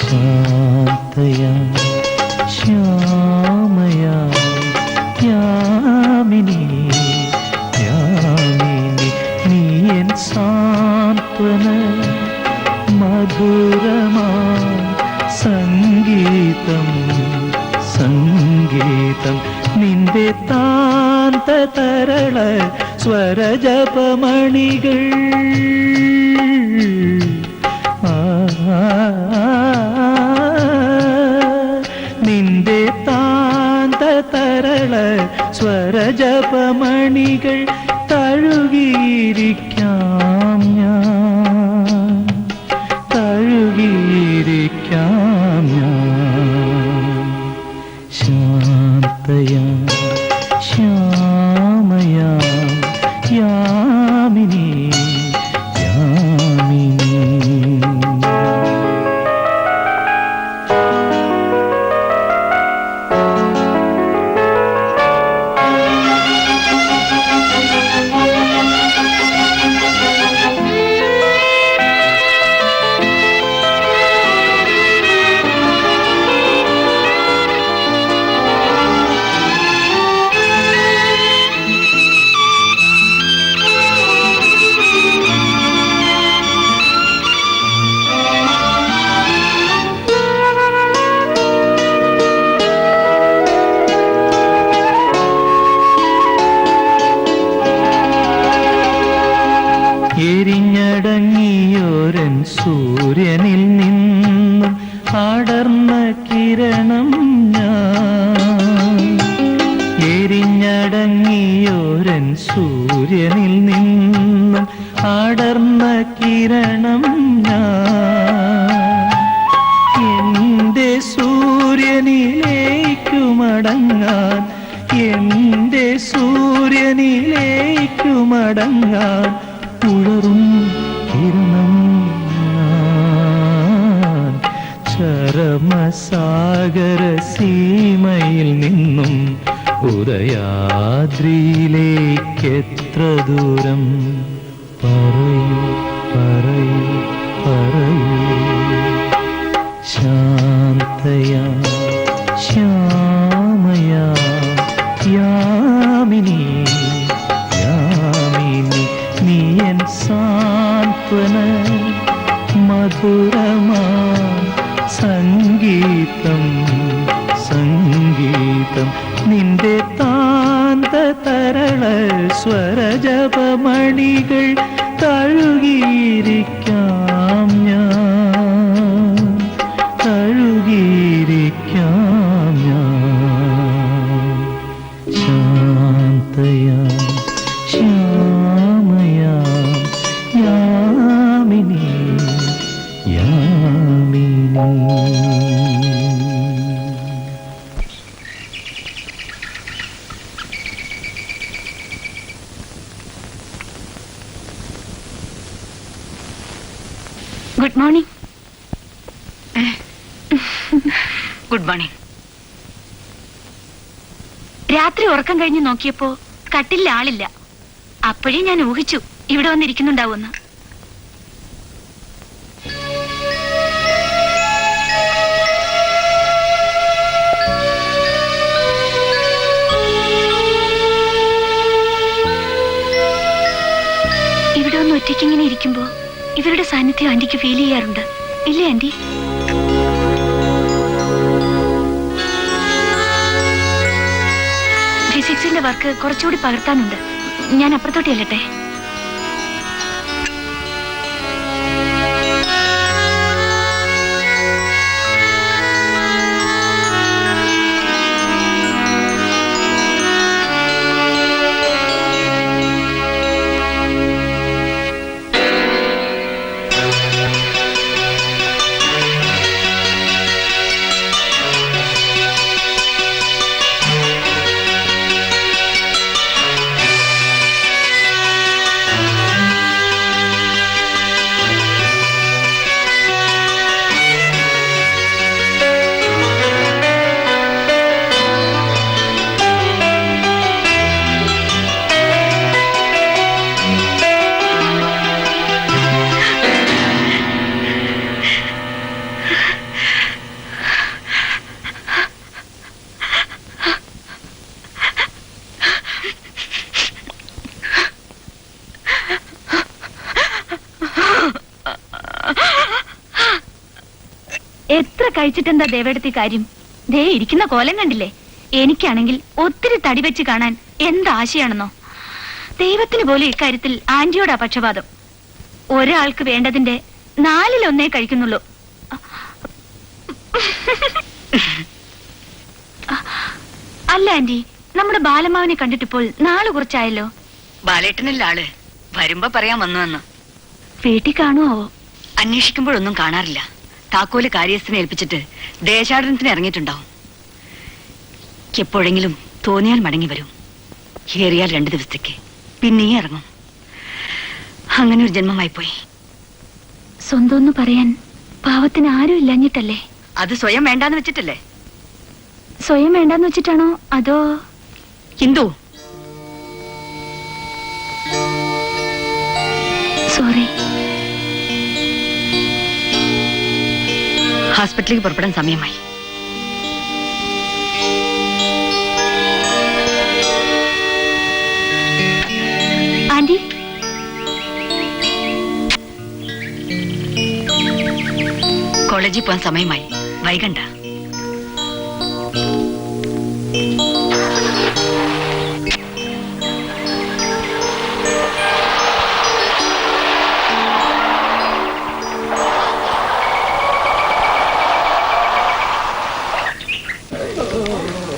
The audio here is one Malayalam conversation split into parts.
ശാന്തയാ ശ്യാമയാ യാമിനി യാമിനി നീ എൻ സാന്ത്വന മധുരമാ സംഗീതം സംഗീതം നിന്റെ താന്ത തരള സ്വരജപമണികൾ നിന്റെ താന്ത തരള സ്വരജപമണികൾ തഴുകിയിരിക്കാം ഞാൻ തഴുകിയിരിക്കാം ഞാൻ ശാന്തയാ ശ്യാമയാ യാമിനി യാമിനി എരിഞ്ഞടങ്ങിയോരൻ സൂര്യനിൽ നിന്നും അടർന്ന കിരണം ഞാൻ എരിഞ്ഞടങ്ങിയോരൻ സൂര്യനിൽ നിന്നും അടർന്ന കിരണം ഞാൻ എന്റെ സൂര്യനിലേക്കു മടങ്ങാൻ എന്റെ സൂര്യനിലേക്കു മടങ്ങാൻ ഉളറും കിരണം ചരമസാഗര സീമയിൽ നിന്നും ഉദയാദ്രിയിലേക്കെത്ര ദൂരം പറയൂ പറയൂ പറയൂ ശാന്തയാ ശ്യാമയാ യാമിനി യാമിനി നീ എൻ സാന്ത്വന മധുരമാ സംഗീതം സംഗീതം നിന്റെ താന്ത തരള സ്വരജപമണികൾ തഴുകിയിരിക്കാം ഞാൻ തഴുകിയിരിക്കാം ഞാൻ ശാന്തയാ ശ്യാമയാ യാമിനി യാമിനി ഗുഡ് മോർണിംഗ്. Good morning. രാത്രി ഉറക്കം കഴിഞ്ഞ് നോക്കിയപ്പോ കട്ടിലിൽ ആളില്ല. അപ്പോഴേ ഞാൻ ഊഹിച്ചു ഇവിടെ വന്നിരിക്കുന്നുണ്ടാവുമെന്ന്. ഇവിടെ ഒന്ന് ഒറ്റയ്ക്കിങ്ങനെ ഇരിക്കുമ്പോ ഇവരുടെ സാന്നിധ്യം ആന്റിക്ക് ഫീൽ ചെയ്യാറുണ്ട് ഇല്ലേ ആന്റി? ഫിസിക്സിന്റെ വർക്ക് കുറച്ചുകൂടി പകർത്താനുണ്ട്. ഞാൻ അപ്പുറത്തോട്ട് ചെല്ലട്ടെ? എത്ര കഴിച്ചിട്ടെന്താ ദേവേടത്തി കാര്യം? ദേ ഇരിക്കുന്ന കോലം കണ്ടില്ലേ? എനിക്കാണെങ്കിൽ ഒത്തിരി തടി വെച്ച് കാണാൻ എന്താശയാണെന്നോ. ദൈവത്തിന് പോലും ഇക്കാര്യത്തിൽ ആന്റിയോടാ പക്ഷപാതം. ഒരാൾക്ക് വേണ്ടതിന്റെ 1/4 കഴിക്കുന്നുള്ളൂ. അല്ല ആന്റി, നമ്മുടെ ബാലമാവിനെ കണ്ടിട്ടിപ്പോൾ നാള് കുറച്ചായല്ലോ. ബാലേട്ടനല്ല ആള്. വരുമ്പോ പറയാൻ വന്നു. വീട്ടിൽ കാണുവോ? അന്വേഷിക്കുമ്പോഴൊന്നും കാണാറില്ല. താക്കോല് കാര്യസ്ഥനെ ഏൽപ്പിച്ചിട്ട് ദേശാടനത്തിന് ഇറങ്ങിയിട്ടുണ്ടാവും. എപ്പോഴെങ്കിലും തോന്നിയാൽ മടങ്ങി വരും. ഏറിയാൽ 2 ദിവസത്തേക്ക്, പിന്നെയും ഇറങ്ങും. അങ്ങനെ ഒരു ജന്മമായി പോയി. സ്വന്തം പറയാൻ പാവത്തിന് ആരും ഇല്ലഞ്ഞിട്ടല്ലേ? അത് സ്വയം വേണ്ടാന്ന് വെച്ചിട്ടല്ലേ? സ്വയം വേണ്ടാന്ന് വെച്ചിട്ടാണോ അതോ? ഹിന്ദു, സോറി. ഹോസ്പിറ്റലിലേക്ക് പുറപ്പെടാൻ സമയമായി. ആന്റി, കോളേജിൽ പോകാൻ സമയമായി. വൈകണ്ട.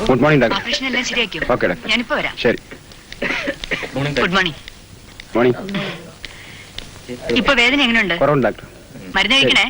Good morning doctor. ഓപ്പറേഷൻ എല്ലാം ശരിയാക്കും. Okay doctor. ഞാനിപ്പോ വരാം. ശരി. Good morning. മോർണിംഗ്. ഇപ്പൊ വേദന എങ്ങനെയുണ്ട്? കുറവുണ്ട് ഡോക്ടർ. മരുന്ന് കഴിക്കണേ.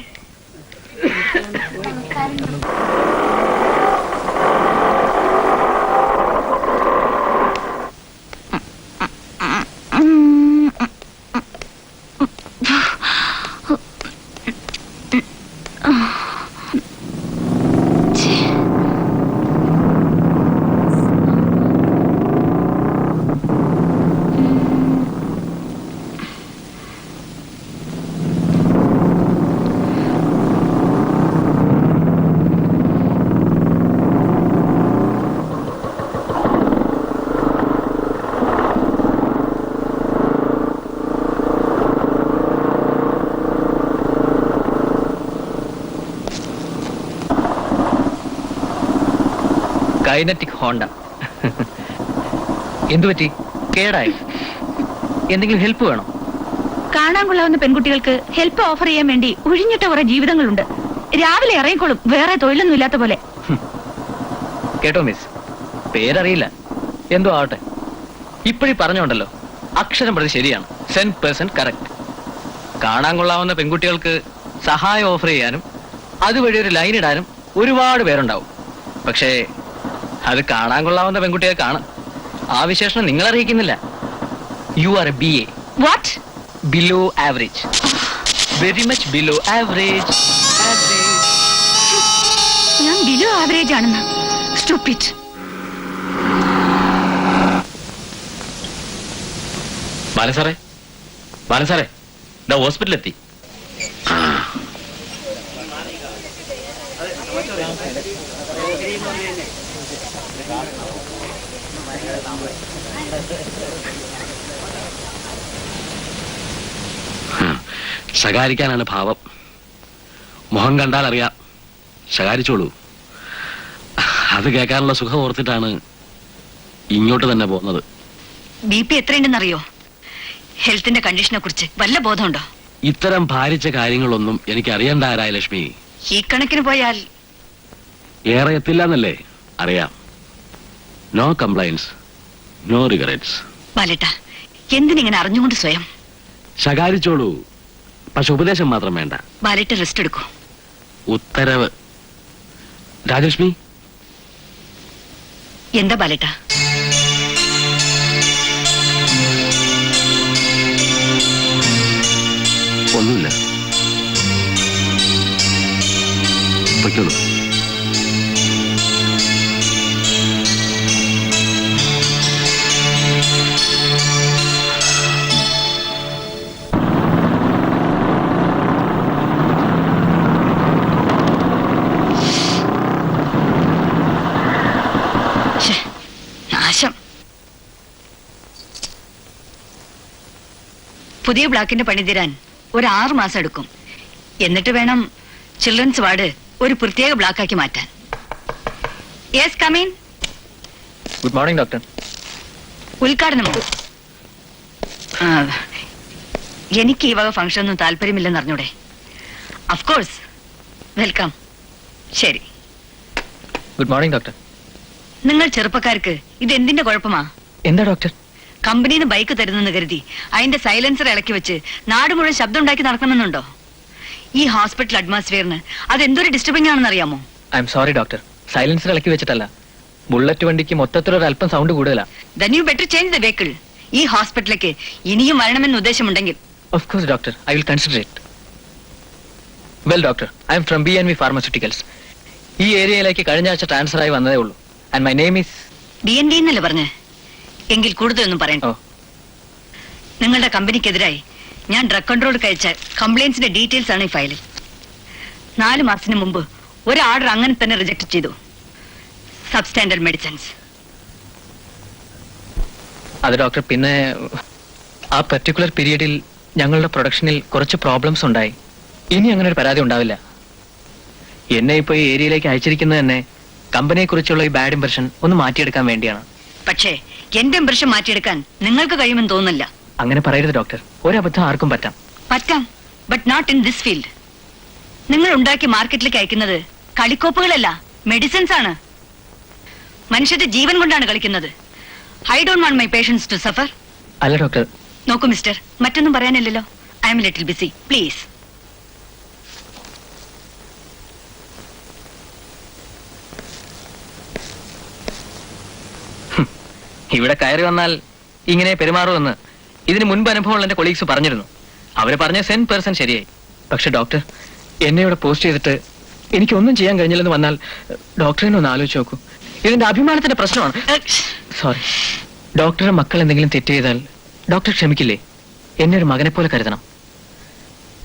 Kinetic Honda. എന്തുപറ്റി? കേടായി? എന്തെങ്കിലും ഹെൽപ്പ് വേണോ? കാണാൻ കൊള്ളാവുന്ന പെൺകുട്ടികൾക്ക് ഹെൽപ്പ് ഓഫർ ചെയ്യാൻ വേണ്ടി ഒഴിഞ്ഞിട്ട കുറെ ജീവിതങ്ങളുണ്ട്. രാവിലെ ഇറങ്ങിക്കോളും, വേറെ തൊഴിലൊന്നും ഇല്ലാത്ത പോലെ. കേട്ടോ മിസ്, പേരറിയില്ല, എന്തോ ആവട്ടെ. ഇപ്പഴീ പറഞ്ഞോണ്ടല്ലോ, അക്ഷരം പ്രതി ശരിയാണ്. 100% കറക്റ്റ്. കാണാൻ കൊള്ളാവുന്ന പെൺകുട്ടികൾക്ക് സഹായം ഓഫർ ചെയ്യാനും അതുവഴി ഒരു ലൈൻ ഇടാനും ഒരുപാട് പേരുണ്ടാവും. പക്ഷേ അത് കാണാൻ കൊള്ളാവുന്ന പെൺകുട്ടികൾക്കാണ്. ആ വിശേഷണം നിങ്ങൾ അറിയിക്കുന്നില്ല. You are a BA. What? Below average. Very much below average. ഞാൻ ബിലോ ആവറേജ് ആണെന്ന്. സ്റ്റുപ്പിഡ്. ബാലസാറേ, ബാലസാറേ, ഹോസ്പിറ്റലെത്തി. ശകാരിക്കാനാണ് ഭാവം. മുഖം കണ്ടാൽ അറിയാം. ശകാരിച്ചോളൂ. അത് കേൾക്കാനുള്ള സുഖം ഓർത്തിട്ടാണ് ഇങ്ങോട്ട് തന്നെ പോകുന്നത്. BP എത്രയുണ്ടെന്നറിയോ? ഹെൽത്തിന്റെ കണ്ടീഷനെ കുറിച്ച് വല്ല ബോധമുണ്ടോ? ഇത്തരം ഭാരിച്ച കാര്യങ്ങളൊന്നും എനിക്ക് അറിയണ്ടായ ലക്ഷ്മി. ഈ കണക്കിന് പോയാൽ ഏറെ എത്തില്ല എന്നല്ലേ അറിയാം. No complaints, no regrets. ബാലേട്ട, എന്തിനിങ്ങനെ അറിഞ്ഞുകൊണ്ട് സ്വയം? ശകാരിച്ചോളൂ, പക്ഷെ ഉപദേശം മാത്രം വേണ്ട. ബാലേട്ട റെസ്റ്റ് എടുക്കൂ. ഉത്തരവ്. രാജലക്ഷ്മി, എന്താ ബാലേട്ട? ഒന്നുമില്ല, പൊയ്ക്കോളൂ. നാശം. പുതിയ ബ്ലോക്കിന്റെ പണി തീരാൻ ഒരു 6 മാസം എടുക്കും. എന്നിട്ട് വേണം ചിൽഡ്രൻസ് വാർഡ് ഒരു പ്രത്യേക ബ്ലോക്കാക്കി മാറ്റാൻ. Yes, come in. Good morning doctor. ഉദ്ഘാടനമോ? എനിക്ക് ഈ വക ഫംഗ്ഷൻ ഒന്നും താല്പര്യമില്ലെന്ന് അറിഞ്ഞൂടെ? Of course, welcome. ശരി. Good morning doctor. നിങ്ങൾ ചെറുപ്പക്കാർക്ക് ഇത് എന്തിന്റെ കുഴപ്പമാ? എന്താ ഡോക്ടർ? കമ്പനിന്ന് ബൈക്ക് തരുന്നെന്ന് കരുതി അതിന്റെ സൈലൻസർ ഇളക്കി വെച്ച് നാട് മുഴുവൻ ശബ്ദം ഉണ്ടാക്കി നടക്കണമെന്നുണ്ടോ? ഈ ഹോസ്പിറ്റൽ അറ്റ്മോസ്ഫിയറിന് അത് എന്തൊരു ഡിസ്റ്റർബിംഗ് ആണെന്ന് അറിയാമോ? I am sorry doctor, silencer ഇളക്കി വെച്ചിട്ടല്ല. ബുള്ളറ്റ് വണ്ടിക്ക് മൊത്തത്തിലൊരു അല്പം സൗണ്ട് കൂടുതലാ. Then you better change the vehicle. ഈ ഹോസ്പിറ്റലിലേക്ക് ഇനിയും വരണമെന്ന് ഉദ്ദേശമുണ്ടെങ്കിൽ. Of course doctor, I will consider it. Well doctor, I am from B&V Pharmaceuticals. ഈ ഏരിയയിലേക്ക് കഴിഞ്ഞ ആഴ്ച ട്രാൻസ്ഫർ ആയി വന്നതേ ഉള്ളൂ. And my name is B&V എന്നല്ലേ പറഞ്ഞേ? എങ്കിൽ കൂടുതലൊന്നും പറയണ്ട. ഓ. നിങ്ങളുടെ കമ്പനിക്കെതിരായി ഞാൻ ഡ്രഗ് കൺട്രോൾ കഴിച്ച കംപ്ലൈൻസിന്റെ ഡീറ്റെയിൽസ് ആണ് ഈ ഫയലിൽ. 4 മാസത്തിന് മുമ്പ് ഒരു ഓർഡർ അങ്ങനെ തന്നെ റിജക്ട് ചെയ്തു. Substandard medicines. അത് ഡോക്ടർ, പിന്നെ ആ പെർട്ടിക്കുലർ പീരീഡിൽ ഞങ്ങളുടെ പ്രൊഡക്ഷനിൽ കുറച്ച് പ്രോബ്ലംസ് ഉണ്ടായി. ഇനി അങ്ങനെ ഒരു പരാതി ഉണ്ടാവില്ല. എന്നെ ഇപ്പോൾ ഈ ഏരിയയിലേക്ക് അയച്ചിരിക്കുന്നത് തന്നെ കമ്പനിയെ കുറിച്ചുള്ള ഈ ബാഡ് ഇംപ്രഷൻ ഒന്ന് മാറ്റിയെടുക്കാൻ വേണ്ടിയാണ്. പക്ഷേ എന്റെ ഇംപ്രഷൻ മാറ്റിയെടുക്കാൻ നിങ്ങൾക്ക് കഴിയുമെന്ന് തോന്നുന്നില്ല. അങ്ങനെ പറയരുത് ഡോക്ടർ, ഒരബദ്ധം ആർക്കും പറ്റാം. പറ്റാം, but not in this field. നിങ്ങൾ ഉണ്ടാക്കി മാർക്കറ്റിലേക്ക് അയക്കുന്നത് കളിക്കോപ്പുകളല്ല, മെഡിസിൻസ് ആണ്. മനുഷ്യന്റെ ജീവൻ കൊണ്ടാണ് കളിക്കുന്നത്. I don't want my patients to suffer. അല്ല ഡോക്ടർ. നോക്കൂ മിസ്റ്റർ, മറ്റൊന്നും പറയാനില്ലല്ലോ. I'm little busy, please. ഇവിടെ കയറി വന്നാൽ ഇങ്ങനെ പെരുമാറുമെന്ന് ഇതിന് മുൻപ് അനുഭവമുള്ള എന്റെ കൊളീഗ്സ് പറഞ്ഞിരുന്നു. അവര് പറഞ്ഞ 10% ശരിയായി. പക്ഷെ ഡോക്ടർ, എന്നെ ഇവിടെ പോസ്റ്റ് ചെയ്തിട്ട് എനിക്കൊന്നും ചെയ്യാൻ കഴിഞ്ഞില്ലെന്ന് വന്നാൽ ഡോക്ടറിനെ ഒന്ന് ആലോചിച്ച് നോക്കൂ. ഇതിന്റെ അഭിമാനത്തിന്റെ പ്രശ്നമാണ്. സോറി ഡോക്ടറുടെ മക്കൾ എന്തെങ്കിലും തെറ്റ് ചെയ്താൽ ഡോക്ടർ ക്ഷമിക്കില്ലേ? എന്നെ ഒരു മകനെ പോലെ കരുതണം.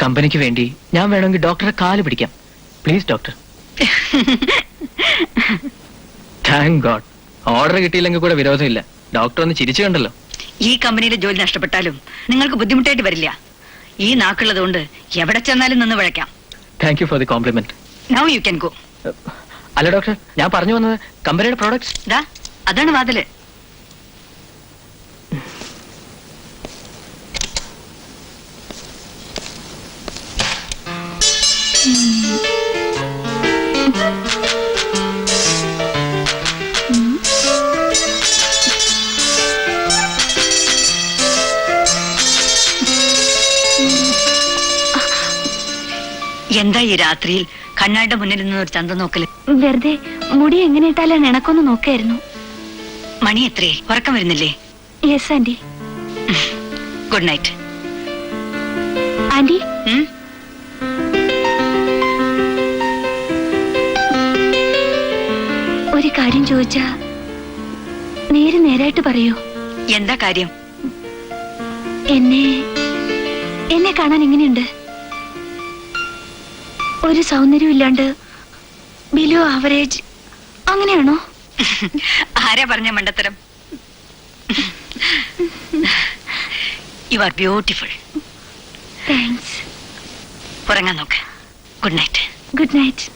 കമ്പനിക്ക് വേണ്ടി ഞാൻ വേണമെങ്കിൽ ഡോക്ടറെ കാല് പിടിക്കാം. Please doctor. Thank God, order കിട്ടിയില്ലെങ്കിൽ കൂടെ വിരോധമില്ല. ഡോക്ടർ ഒന്ന് ചിരിച്ചു കണ്ടല്ലോ. ഈ കമ്പനിയിലെ ജോലി നഷ്ടപ്പെട്ടാലും നിങ്ങൾക്ക് ബുദ്ധിമുട്ടായിട്ട് വരില്ല. ഈ നാക്കുള്ളത് കൊണ്ട് എവിടെ ചെന്നാലും നിന്ന് വിളക്കാം. Thank you for the compliment. Now you can go. അല്ല ഡോക്ടർ, ഞാൻ പറഞ്ഞു വന്നത് കമ്പനിയുടെ പ്രോഡക്ട്സ്. ദാ അതാണ് വാതില്. എന്താ ഈ രാത്രിയിൽ കണ്ണാടിന്റെ മുന്നിൽ നിന്ന് ഒരു ചന്ത നോക്കല്? വെറുതെ മുടി എങ്ങനെ ഇട്ടാലാണ് എനക്കൊന്ന് നോക്കായിരുന്നു. മണി എത്രേ? ഉറക്കം വരുന്നില്ലേ? Yes anti. Good night. Anti, ഒരു കാര്യം ചോദിച്ചാ നേരായിട്ട് പറയൂ. എന്താ കാര്യം? എന്നെ കാണാൻ എങ്ങനെയുണ്ട്? ഒരു സൗന്ദര്യം ഇല്ലാണ്ട് ബിലോ ആവറേജ് അങ്ങനെയാണോ? ആരാ പറഞ്ഞ മണ്ടത്തരം? U are beautiful. താങ്ക്സ്. ഉറങ്ങാൻ നോക്ക്. Good night. Good night.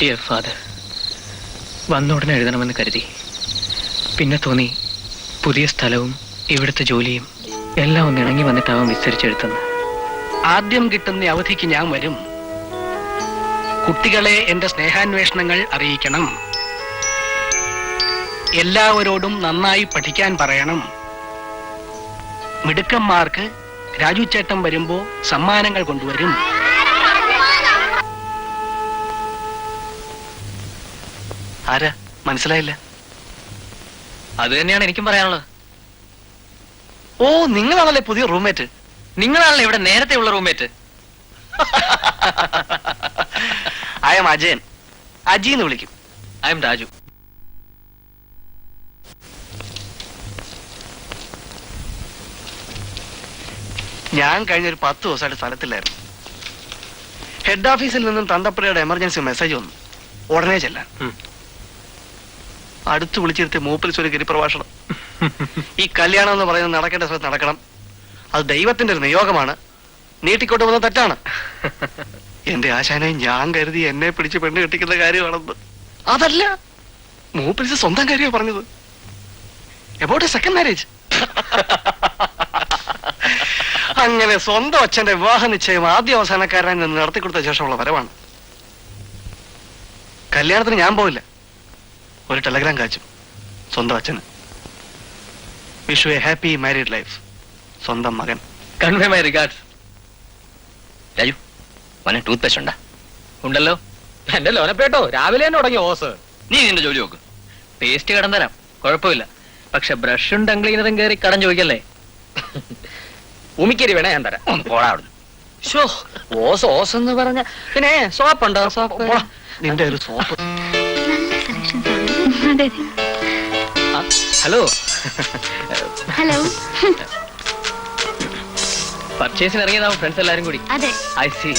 Dear father, വന്ന ഉടനെ എഴുതണമെന്ന് കരുതി. പിന്നെ തോന്നി പുതിയ സ്ഥലവും ഇവിടുത്തെ ജോലിയും എല്ലാം ഒന്ന് ഇണങ്ങി വന്നിട്ടാവും വിസ്തരിച്ചെഴുത്തുന്നത്. ആദ്യം കിട്ടുന്ന അവധിക്ക് ഞാൻ വരും. കുട്ടികളെ എന്റെ സ്നേഹാന്വേഷണങ്ങൾ അറിയിക്കണം. എല്ലാവരോടും നന്നായി പഠിക്കാൻ പറയണം. മിടുക്കന്മാർക്ക് രാജു ചേട്ടൻ വരുമ്പോ സമ്മാനങ്ങൾ കൊണ്ടുവരും. ആരാ മനസ്സിലായില്ല? അത് തന്നെയാണ് എനിക്കും പറയാനുള്ളത്. ഓ, നിങ്ങളാണല്ലേ പുതിയ റൂംമേറ്റ്? നിങ്ങളാണല്ലോ ഇവിടെ നേരത്തെ ഉള്ള roommate. I M Ajayan. Aji എന്ന് വിളിക്കും. I M Raju. ഞാൻ കഴിഞ്ഞ ഒരു 10 ദിവസമായിട്ട് സ്ഥലത്തില്ലായിരുന്നു. ഹെഡ് ഓഫീസിൽ നിന്നും തന്തപ്പുരയുടെ എമർജൻസി മെസ്സേജ് വന്നു. ഉടനെ ചെല്ലാൻ. അടുത്ത് വിളിച്ചിരുത്തി മൂപ്പിൽ ഒരു ഗിരിപ്രഭാഷണം. ഈ കല്യാണം എന്ന് പറയുന്നത് നടക്കേണ്ട സ്ഥലത്ത് നടക്കണം. അത് ദൈവത്തിന്റെ ഒരു നിയോഗമാണ്. നീട്ടിക്കൊണ്ട് വന്ന തെറ്റാണ്. എന്റെ ആശാനെ ഞാൻ കരുതി എന്നെ പിടിച്ച് പെണ്ണ് കെട്ടിക്കുന്ന കാര്യമാണെന്ന്. അതല്ല, മൂപ്പിൽ സ്വന്തം കാര്യമാണ് പറഞ്ഞത്. About A second marriage. അങ്ങനെ സ്വന്തം അച്ഛന്റെ വിവാഹ നിശ്ചയം ആദ്യ അവസാനക്കാരനായി നിന്ന് നടത്തിക്കൊടുത്ത ശേഷമുള്ള വരവാണ്. കല്യാണത്തിന് ഞാൻ പോയില്ല. ഒരു ടെലഗ്രാം കാച്ചും സ്വന്തം അച്ഛന്. Wish you A happy married life. സ്വന്തം മകൻ. Convey my regards. രാജു മോനെ ടൂത്ത് പേസ്റ്റ് ഉണ്ടാ? ഉണ്ടല്ലോ. എന്റെ ലോനപ്പേട്ടോ രാവിലെ തന്നെ തുടങ്ങി ഓസ്. നീ നിന്റെ ജോലി നോക്ക്. പേസ്റ്റ് കടം തരാം, കുഴപ്പമില്ല. പക്ഷെ ബ്രഷും ടങ് ക്ലീനറും കയറി കടം ചോദിക്കല്ലേ. ഉമിക്കരി വേണേ ഞാൻ തരാം. ഒന്ന് പോടാ അവിടുന്ന്. ഓസ് ഓസ് എന്ന് പറഞ്ഞ പിന്നെ സോപ്പുണ്ടോ? സോപ്പ്. നിന്റെ ഒരു സോപ്പ്. അതെ. ഹലോ. ഹലോ. പർച്ചേസിന് ഇറങ്ങിയതാവും ഫ്രണ്ട്സ് എല്ലാരും കൂടി. അതെ. I C.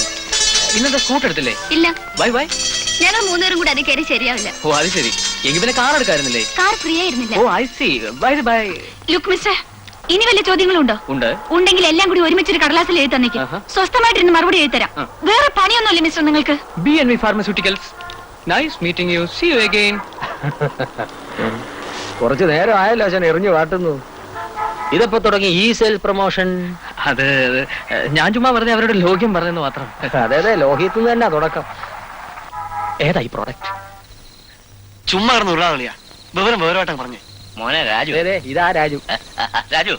ഇന്നത്തെ സ്കൂട്ട് എടുത്തില്ലേ? ഇല്ല. Bye bye. ഞങ്ങൾ 3 പേരും കൂടി അത് കയറി ശരിയാവില്ല. ഓ അത് ശരി. എങ്കിൽ പിന്നെ കാർ എടുക്കാറുന്നില്ലേ? കാർ ഫ്രീ ആയിരുന്നില്ല. Oh I see. Bye bye. Look mister, ഇനി വല്ല ചോദ്യങ്ങളുണ്ടോ? ഉണ്ട്. ഉണ്ടെങ്കിൽ എല്ലാം കൂടി ഒരുമിച്ചൊരു കടലാസിൽ എഴുതി തന്നേക്ക്. സ്വസ്ഥമായിട്ടിരുന്ന് മറുപടി എഴുതി തരാം. വേറെ പണിയൊന്നുമില്ല മിസ്റ്റർ നിങ്ങൾക്ക്? B&B Pharmaceuticals. Nice meeting you. See you again. കുറച്ചു നേരം ആയല്ലോ അച്ഛൻ എറിഞ്ഞു വാട്ടുന്നു. ഇതപ്പോ തുടങ്ങി ഈ സെൽഫ് പ്രൊമോഷൻ. അത് ഞാൻ ചുമ്മാ വെറുതെ അവരുടെ ലോക്യം പറഞ്ഞെന്ന് മാത്രം. അതെ ലോഹിയത്തിൽ നിന്ന് തന്നെ തുടക്കം. ഏതാ ഈ പ്രോഡക്റ്റ്? ചുമ്മാ കിടന്ന് ഉരുളാളിയാ. വിവരമായിട്ടാണ് പറഞ്ഞേ. മോനെ രാജു. ഇതാ രാജു. രാജു,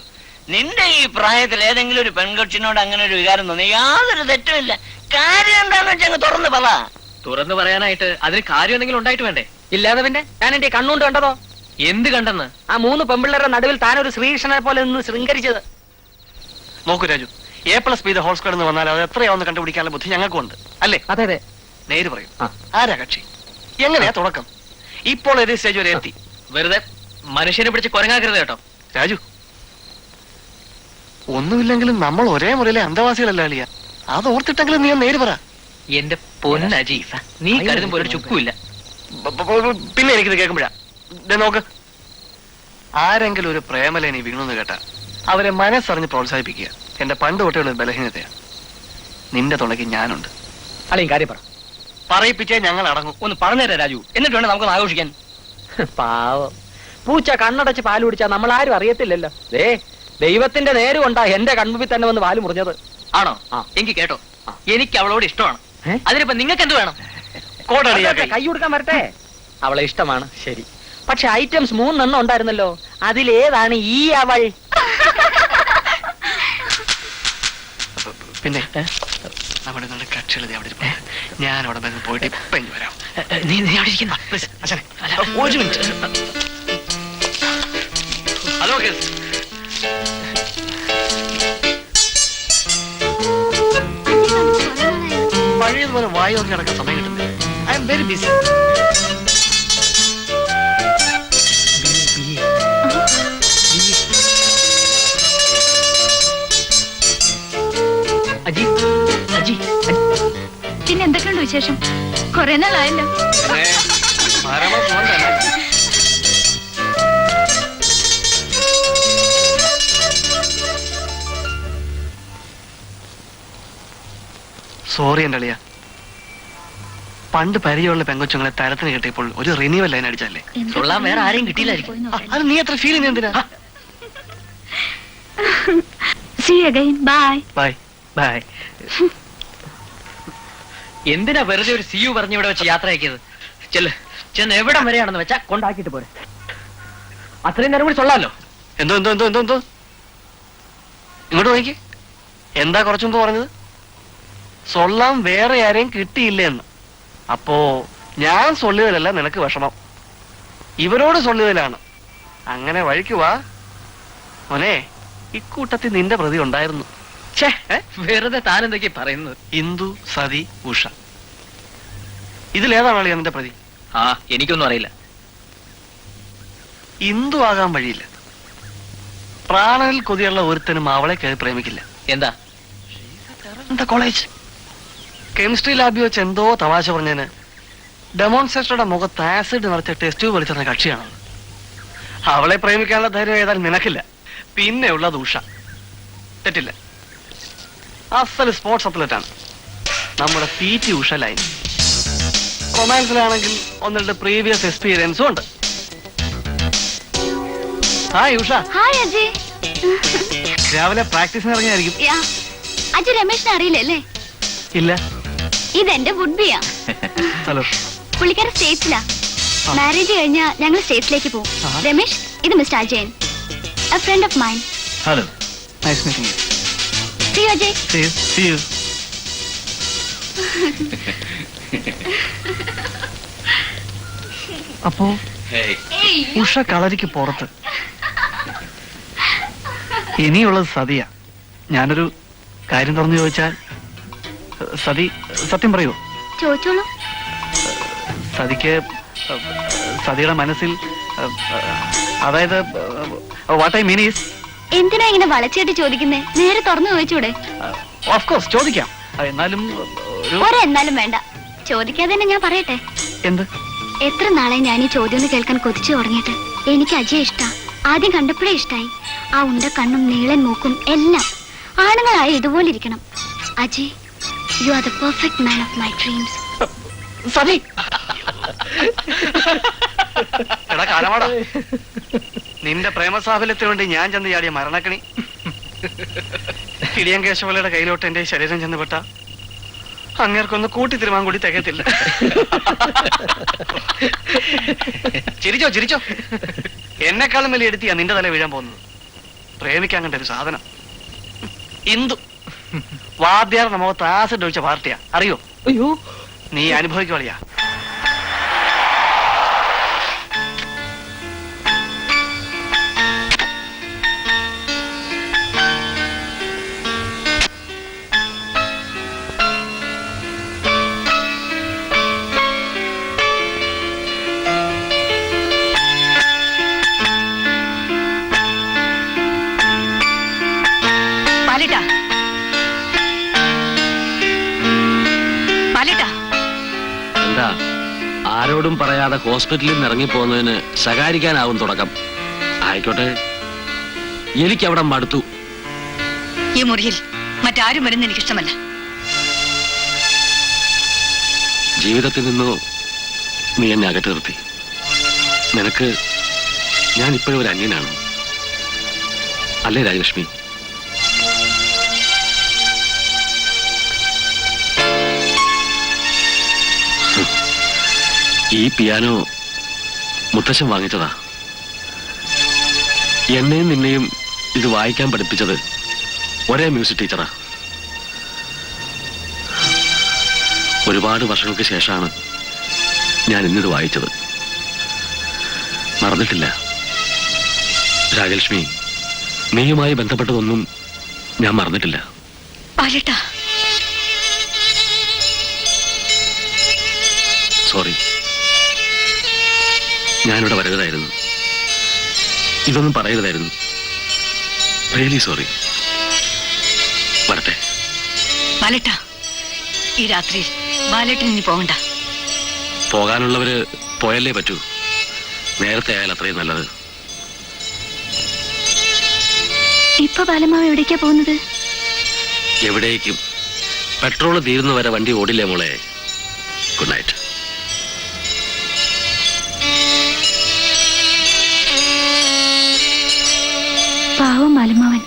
നിന്റെ ഈ പ്രായത്തിൽ ഏതെങ്കിലും ഒരു പെൺകൊച്ചിനോട് അങ്ങനെ ഒരു വികാരം തോന്നി യാതൊരു തെറ്റുമില്ല. കാര്യം എന്താന്ന് വെച്ചാൽ തുറന്ന് പറ. തുറന്നു പറയാനായിട്ട് അതിന് കാര്യം എന്തെങ്കിലും ഉണ്ടായിട്ട് വേണ്ടേ? ഇല്ലാതെ പിന്നെ ഞാൻ എന്റെ കണ്ണുകൊണ്ട് കണ്ടതോ? എന്ത് കണ്ടെന്ന്? ആ 3 പെമ്പിള്ളേരുടെ നടുവിൽ താനൊരു ശ്രീകൃഷ്ണനെ പോലെ നിന്ന് ശൃംഗരിച്ചത്. നോക്കൂ രാജു, A+B ഹോൾ സ്ക്വയർ എന്ന് വന്നാൽ അത് എത്രയാവുന്ന കണ്ടുപിടിക്കാനുള്ള ബുദ്ധി ഞങ്ങൾക്കും ഉണ്ട് അല്ലേ? അതെ അതെ. നേര് പറയും. ആരാ കക്ഷി? എങ്ങനെയാ തുടക്കം? ഇപ്പോൾ ഒരു സ്റ്റേജ് വരെ എത്തി. വെറുതെ മനുഷ്യനെ പിടിച്ച് കുരങ്ങാക്കരുത് കേട്ടോ രാജു. ഒന്നുമില്ലെങ്കിലും നമ്മൾ ഒരേ മുറിയിലെ അന്തവാസികളല്ല അളിയ. അത് ഓർത്തിട്ടെങ്കിലും നീ നേര് പറ. എന്റെ പൊന്നജി, നീ കരുതും പോലെ ഒരു ചുക്കുമില്ല. പിന്നെ എനിക്കിത് കേൾക്കുമ്പോഴാ നോക്ക്. ആരെങ്കിലും ഒരു പ്രേമലേനി വീണെന്ന് കേട്ടാ അവരെ മനസ്സറിഞ്ഞ് പ്രോത്സാഹിപ്പിക്കുക എന്റെ പണ്ട് തൊട്ടുള്ള ബലഹീനതയാണ്. നിന്റെ തുണയ്ക്ക് ഞാനുണ്ട്. അളിയും കാര്യം പറ. പറയിപ്പിച്ചേ ഞങ്ങൾ അടങ്ങും. ഒന്ന് പറഞ്ഞുതരാം രാജു, എന്നിട്ട് വേണം നമുക്കൊന്ന് ആഘോഷിക്കാൻ. പാവം പൂച്ച കണ്ണടച്ച് പാല് കുടിച്ചാൽ നമ്മൾ ആരും അറിയത്തില്ലല്ലോ. ദൈവത്തിന്റെ നേര് കൊണ്ടാ എന്റെ കൺമുമ്പിൽ തന്നെ വന്ന് പാല് മുറിഞ്ഞത്. ആണോ? എനിക്ക് കേട്ടോ, എനിക്ക് അവളോട് ഇഷ്ടമാണ്. അതിനിപ്പോ നിങ്ങൾക്ക് എന്ത് വേണം? കൈ കൊടുക്കാൻ വരട്ടെ. അവളെ ഇഷ്ടമാണ് ശരി, പക്ഷെ ഐറ്റംസ് 3 എണ്ണം ഉണ്ടായിരുന്നല്ലോ. അതിലേതാണ് ഈ അവൾ? പിന്നെ നമ്മുടെ നല്ല കക്ഷികൾ അവിടെ ഇരിപ്പുണ്ട്. ഞാൻ അവിടെ നിന്ന് പോയിട്ട് ഇപ്പൊ ഇങ്ങ് വരാം. നീ അവിടെ ഇരിക്കുന്ന ഒരു മിനിറ്റ്. Hello case. പഴയതുപോലെ വായു നോക്കി നടക്കാൻ സമയം കിട്ടുന്നില്ല. I am very busy. Aji Aji പിന്നെ എന്തൊക്കെയുണ്ട് വിശേഷം? കുറെ നാളായല്ലോ. സോറി എന്റെ അളിയ. പണ്ട് പരിചയമുള്ള പെങ്കൊച്ചുങ്ങളെ തരത്തിന് കിട്ടിയപ്പോൾ ഒരു റിന്യൂവൽ ലൈൻ അടിച്ചല്ലേ. സൊള്ളാൻ വേറെ ആരെയും കിട്ടിയില്ലായിരിക്കും. അത് നീ എത്ര ഫീൽ ചെയ്യുന്ന എന്തിനാ? See you again. Bye. Bye. Bye. എന്തിനാ വെറുതെ ഒരു സിയു പറഞ്ഞ് ഇവിടെ വെച്ച് യാത്ര ആക്കിയത്? ചെന്ന് എവിടം വരെയാണെന്ന് വെച്ചാ കൊണ്ടാക്കിട്ട് പോരെ. അത്രയും നേരം കൂടി ചൊല്ലാലോ. എന്തോ എന്തോ എന്തോ എന്തോ എന്തോ ഇങ്ങോട്ട് നോക്കി. എന്താ കുറച്ചു മുമ്പ് പറഞ്ഞത്? സൊല്ലാം വേറെ ആരെയും കിട്ടിയില്ല എന്ന്. അപ്പോ ഞാൻ സൊല്ലുകയല്ല, നിനക്ക് വിഷമം. ഇവരോട് സൊല്ലുകയിലാണ്. അങ്ങനെ വഴിക്ക് വാ മോനെ. ഇക്കൂട്ടത്തിൽ നിന്റെ പ്രതി ഉണ്ടായിരുന്നു. വെറുതെ താൻ എന്തൊക്കെയാ പറയുന്നത്? ഇന്ദു, സതി, ഉഷ. ഇതിലേതാണ് അളിയാ നിന്റെ പ്രതി? ആ, എനിക്കൊന്നും അറിയില്ല. ഇന്ദു ആകാൻ വഴിയില്ല. പ്രാണനിൽ കൊതിയുള്ള ഒരുത്തനും അവളെ കയറി പ്രേമിക്കില്ല. എന്താ എന്താ കോളേജ് കെമിസ്ട്രി ലാബിൽ വെച്ച് എന്തോ തമാശ പറഞ്ഞതിന് ഡെമോൺസ്ട്രേറ്ററുടെ മുഖത്ത് ആസിഡ് നിറച്ച ടെസ്റ്റ് ട്യൂബ് വലിച്ചെന്ന കക്ഷിയാണ്. അവളെ പ്രേമിക്കാനുള്ള ധൈര്യം ഏതായാലും നിനക്കില്ല. പിന്നെ ഉള്ളത് ഉഷ. തെറ്റില്ല, അസൽ സ്പോർട്സ് അത്ലറ്റാണ് നമ്മുടെ PT ഉഷ ലൈൻ. റൊമാൻസിലാണെങ്കിൽ ഒന്നിട്ട് പ്രീവിയസ് എക്സ്പീരിയൻസും ഉണ്ട്. ഹായ് ഉഷ. ഹായ് അജയ്. രാവിലെ പ്രാക്ടീസിന് ഇറങ്ങിയായിരിക്കും. അജയ് രമേശിനെ അറിയില്ലല്ലേ? ഇല്ല. ഇതെന്റെ വുഡ്ബിയാ. ഹലോ. പുള്ളിക്കാരൻ സ്റ്റേറ്റ്സിലാ. മാരേജ് കഴിഞ്ഞാൽ ഞങ്ങൾ സ്റ്റേറ്റ്സിലേക്ക് പോകും. രമേശ്, ഇത് mister Ajayan, a friend of mine. Hello. Nice meeting you. See you, Ajay. See you. അപ്പോ ഉഷ കളരിക്ക് പുറത്ത്. ഇനിയുള്ളത് സതിയാ. ഞാനൊരു കാര്യം തുറന്നു ചോദിച്ചാൽ സതി സത്യം പറയുമോ? ചോദിച്ചോളൂ. സതിയുടെ മനസ്സിൽ, അതായത് വാട്ട് ഐ മീൻ ഈസ്. എന്തിനാ ഇങ്ങനെ വളച്ചേട്ട് ചോദിക്കുന്നേ? നേരെ തുറന്നു ചോദിച്ചൂടെ? ഓഫ് കോഴ്സ് ചോദിക്കാം. എന്നാലും എന്നാലും വേണ്ട, ചോദിക്കാതെ തന്നെ ഞാൻ പറയട്ടെ. എന്ത്? എത്ര നാളെ ഞാൻ ഈ ചോദ്യം ഒന്ന് കേൾക്കാൻ കൊതിച്ചു തുടങ്ങിയിട്ട്. എനിക്ക് അജയ് ഇഷ്ടാ. ആദ്യം കണ്ടപ്പോഴേ ഇഷ്ടായി. ആ ഉണ്ട കണ്ണും നീളൻ മൂക്കും എല്ലാം. ആണുങ്ങളായ ഇതുപോലെ ഇരിക്കണം. Ajay, you are the perfect man of my dreams. Sathi. എടാ കാലമാടാ, നിന്റെ പ്രേമസാഫല്യത്തിന് വേണ്ടി ഞാൻ ചെന്ന് ചാടിയ മരണക്കണി ഇടിയൻ കേശവലയുടെ കയ്യിലോട്ട് എന്റെ ശരീരം ചെന്നുപെട്ട അങ്ങേർക്കൊന്ന് കൂട്ടി തിരുമാൻ കൂടി തികയത്തില്ല. ചിരിച്ചോ ചിരിച്ചോ. എന്നെക്കാളും വലിയ എടുത്തിയാ നിന്റെ തല വീഴാൻ പോകുന്നത്. പ്രേമിക്കാൻ കണ്ട ഒരു സാധനം. ഇന്ദു വാദ്യാർ മുഖത്ത് ആസിഡ് ഒഴിച്ച പാർട്ടിയാ. അറിയോ? അയ്യോ, നീ അനുഭവിക്കോളിയാ. എന്താ ആരോടും പറയാതെ ഹോസ്പിറ്റലിൽ നിന്ന് ഇറങ്ങിപ്പോകുന്നതിന് ശകാരിക്കാനാവും തുടക്കം. ആയിക്കോട്ടെ, എനിക്കവിടെ മടുത്തു. ഈ മുറിയിൽ മറ്റാരും വരുന്ന എനിക്കിഷ്ടമല്ല. ജീവിതത്തിൽ നിന്നോ നീ എന്നെ അകറ്റി നിർത്തി. നിനക്ക് ഞാൻ ഇപ്പോഴും ഒരു അന്യനാണ്, അല്ലേ രാജലക്ഷ്മി? ഈ പിയാനോ മുത്തശ്ശൻ വാങ്ങിച്ചതാ. എന്നെയും നിന്നെയും ഇത് വായിക്കാൻ പഠിപ്പിച്ചത് ഒരേ മ്യൂസിക് ടീച്ചറാ. ഒരുപാട് വർഷങ്ങൾക്ക് ശേഷമാണ് ഞാൻ ഇന്നിത് വായിച്ചത്. മറന്നിട്ടില്ല രാജലക്ഷ്മി, നീയുമായി ബന്ധപ്പെട്ടതൊന്നും ഞാൻ മറന്നിട്ടില്ല. സോറി, ഞാനിവിടെ വരരുതായിരുന്നു. ഇതൊന്നും പറയരുതായിരുന്നു. Really sorry. വരട്ടെ. ബാലേട്ട, ഈ രാത്രിയിൽ ബാലേട്ടൻ ഇനി പോകണ്ട. പോകാനുള്ളവര് പോയല്ലേ പറ്റൂ. നേരത്തെ ആയാൽ അത്രയും നല്ലത്. ഇപ്പൊ ബാലമാവ് എവിടേക്കാ പോകുന്നത്? എവിടേക്കും. പെട്രോൾ തീരുന്നവരെ വണ്ടി ഓടില്ലേ മോളെ. Good night. പാവം ബാലമാവൻ.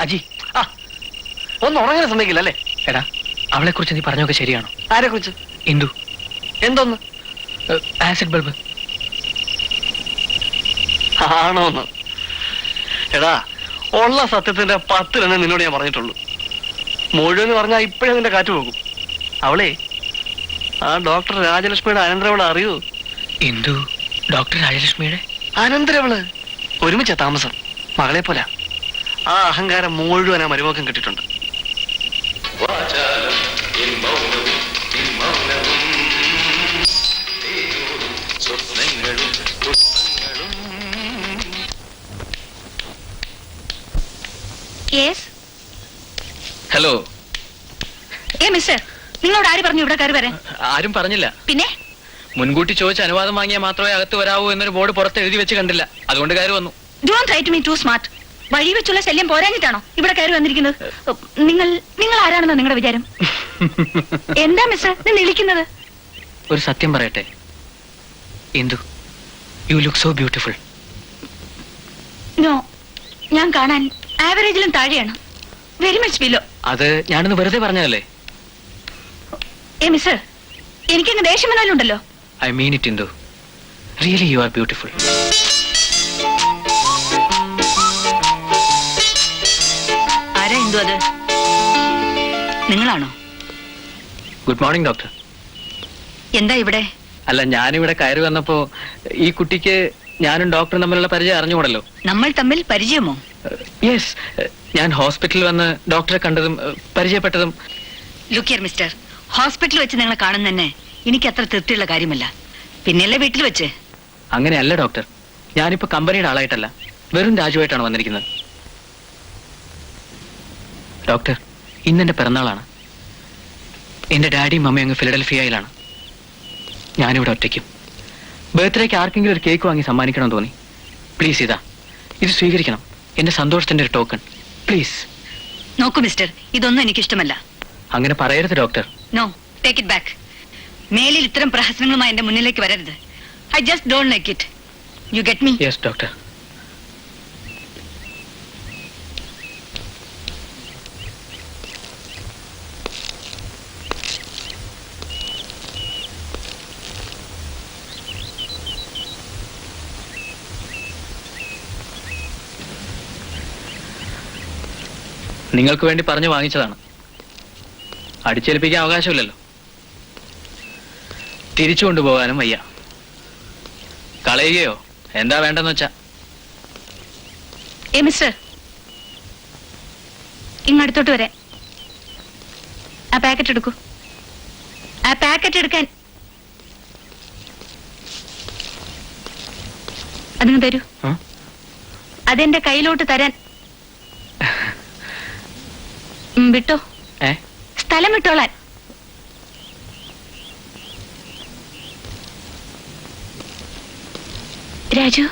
അജി, ആ ഒന്ന് ഉറങ്ങാൻ സമ്മതിക്കില്ല അല്ലേ? എടാ, അവളെ കുറിച്ച് നീ പറഞ്ഞൊക്കെ ശരിയാണോ? ആരെ കുറിച്ച്? ഇന്ദു. എന്തോന്ന്? Acid bulb. ആണോന്ന്? എടാ, ഉള്ള സത്യത്തിന്റെ 10 തന്നെ നിന്നോട് ഞാൻ പറഞ്ഞിട്ടുള്ളൂ. മുഴുവൻ പറഞ്ഞാൽ ഇപ്പോഴേ നിന്റെ കാറ്റ് പോകും. അവളെ ആ ഡോക്ടർ രാജലക്ഷ്മിയുടെ അനന്തരവളെ അറിയൂ? ഇന്ദു ഡോക്ടർ രാജലക്ഷ്മിയുടെ അനന്തരവള് ഒരുമിച്ച താമസം, മകളെ പോലെ. ആ അഹങ്കാരം മുഴുവൻ ആ മരുമക്കം കിട്ടിയിട്ടുണ്ട്. യെസ്. ഹലോ. മിസ്റ്റർ, നിങ്ങളോട് ആര് പറഞ്ഞു ഇവിടെ കയറി വരാൻ? ആരും പറഞ്ഞില്ല. പിന്നെ മുൻകൂട്ടി ചോദിച്ച് അനുവാദം വാങ്ങിയാൽ മാത്രമേ അകത്ത് വരാവൂ എന്നൊരു ബോർഡ് പുറത്ത് എഴുതി വെച്ച് കണ്ടില്ല, അതുകൊണ്ട് കയറി വന്നു. Don't try to me too smart. വഴി വെച്ചുള്ള ശല്യം പോരാഞ്ഞിട്ടാണോ ഇവിടെ കയറി വന്നിരിക്കുന്നത്? നിങ്ങൾ ആരാണെന്നോ നിങ്ങളുടെ വിചാരം? എന്താ മിസ്റ്റർ നിങ്ങൾ വിളിക്കുന്നത്? ഒരു സത്യം പറയട്ടെ Indu, you look so beautiful. No, ഞാൻ കാണാൻ ആവറേജിലും താഴെയാണ്. Very much below. അത് ഞാനൊന്ന് വെറുതെ പറഞ്ഞതല്ലേ. മിസ്റ്റർ, എനിക്കങ്ങ് ദേഷ്യം വന്നാലുണ്ടല്ലോ. I mean it Indu, really you are beautiful. ആരാ ഇന്ദു അത്? നിങ്ങളാണോ? Good morning doctor. എന്താ ഇവിടെ? അല്ല, ഞാനിവിടെ കയറി വന്നപ്പോ ഈ കുട്ടിക്ക് ഞാനും ഡോക്ടറും തമ്മിലുള്ള പരിചയം അറിഞ്ഞുകൂടല്ലോ. നമ്മൾ തമ്മിൽ പരിചയമോ? യെസ്, ഞാൻ ഹോസ്പിറ്റലിൽ വന്ന് ഡോക്ടറെ കണ്ടതും പരിചയപ്പെട്ടതും. ലുക്ക് ഹിയർ മിസ്റ്റർ, ഹോസ്പിറ്റലിൽ വെച്ച് നിങ്ങളെ കാണുന്ന തന്നെ എനിക്ക് അത്ര തൃപ്തിയുള്ള കാര്യമല്ല. പിന്നെയല്ലേ വീട്ടിൽ വെച്ച്? അങ്ങനെയല്ല ഡോക്ടർ, ഞാനിപ്പോ കമ്പനിയുടെ ആളായിട്ടല്ല, വെറും രാജുവായിട്ടാണ് വന്നിരിക്കുന്നത്. ഡോക്ടർ, ഇന്നെന്റെ പിറന്നാളാണ്. എന്റെ ഡാഡിയും മമ്മയും അങ്ങ് ഫിലഡൽഫിയയിലാണ്. ഞാനിവിടെ ഒറ്റയ്ക്കും. ബർത്ത്ഡേക്ക് ആർക്കെങ്കിലും ഒരു കേക്ക് വാങ്ങി സമ്മാനിക്കണം തോന്നി. പ്ലീസ് ഇത് സ്വീകരിക്കണം, എന്റെ സന്തോഷത്തിന്റെ ഒരു ടോക്കൺ. പ്ലീസ്. നോക്കൂ മിസ്റ്റർ, ഇതൊന്നും എനിക്കിഷ്ടമല്ല. അങ്ങനെ പറയരുത് doctor. No, take it back. മേലിൽ ഇത്തരം പ്രഹസനങ്ങളുമായി എന്റെ മുന്നിലേക്ക് വരരുത്. I just don't like it. You get me? Yes doctor. നിങ്ങൾക്ക് വേണ്ടി പറഞ്ഞു വാങ്ങിച്ചതാണ്. അടിച്ചേൽപ്പിക്കാൻ അവകാശമില്ലല്ലോ. തിരിച്ചു കൊണ്ടുപോകാനും വയ്യ. കളയുകയോ എന്താ വേണ്ടെന്ന് വെച്ചാ. മിസ്റ്റർ, ഇങ്ങടുത്തോട്ട് വരെ. ആ പാക്കറ്റ് എടുക്കൂ. ആ പാക്കറ്റ് എടുക്കാൻ. അതിന് തരൂ. അതെന്റെ കയ്യിലോട്ട് തരാൻ. വിട്ടോ. സ്ഥലം വിട്ടോളാൻ. Raju,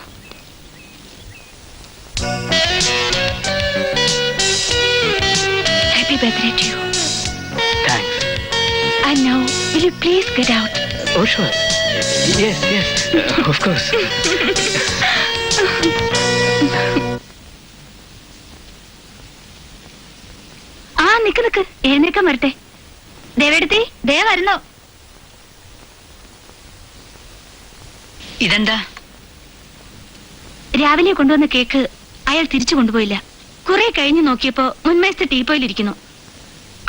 happy birthday to you. Thanks. And now, will you please get out? Oh, sure. Yes, of course. നിക്ക് എഴുന്നേക്കാൻ വരട്ടെ. ദേവേടത്തി, ദേ വരുന്നോ. ഇതെന്താ? രാവിലെ കൊണ്ടുവന്ന കേക്ക് അയാൾ തിരിച്ചു കൊണ്ടുപോയില്ല. കുറെ കഴിഞ്ഞു നോക്കിയപ്പോ മുൻമേശത്തെ ടീപ്പോയിലിരിക്കുന്നു.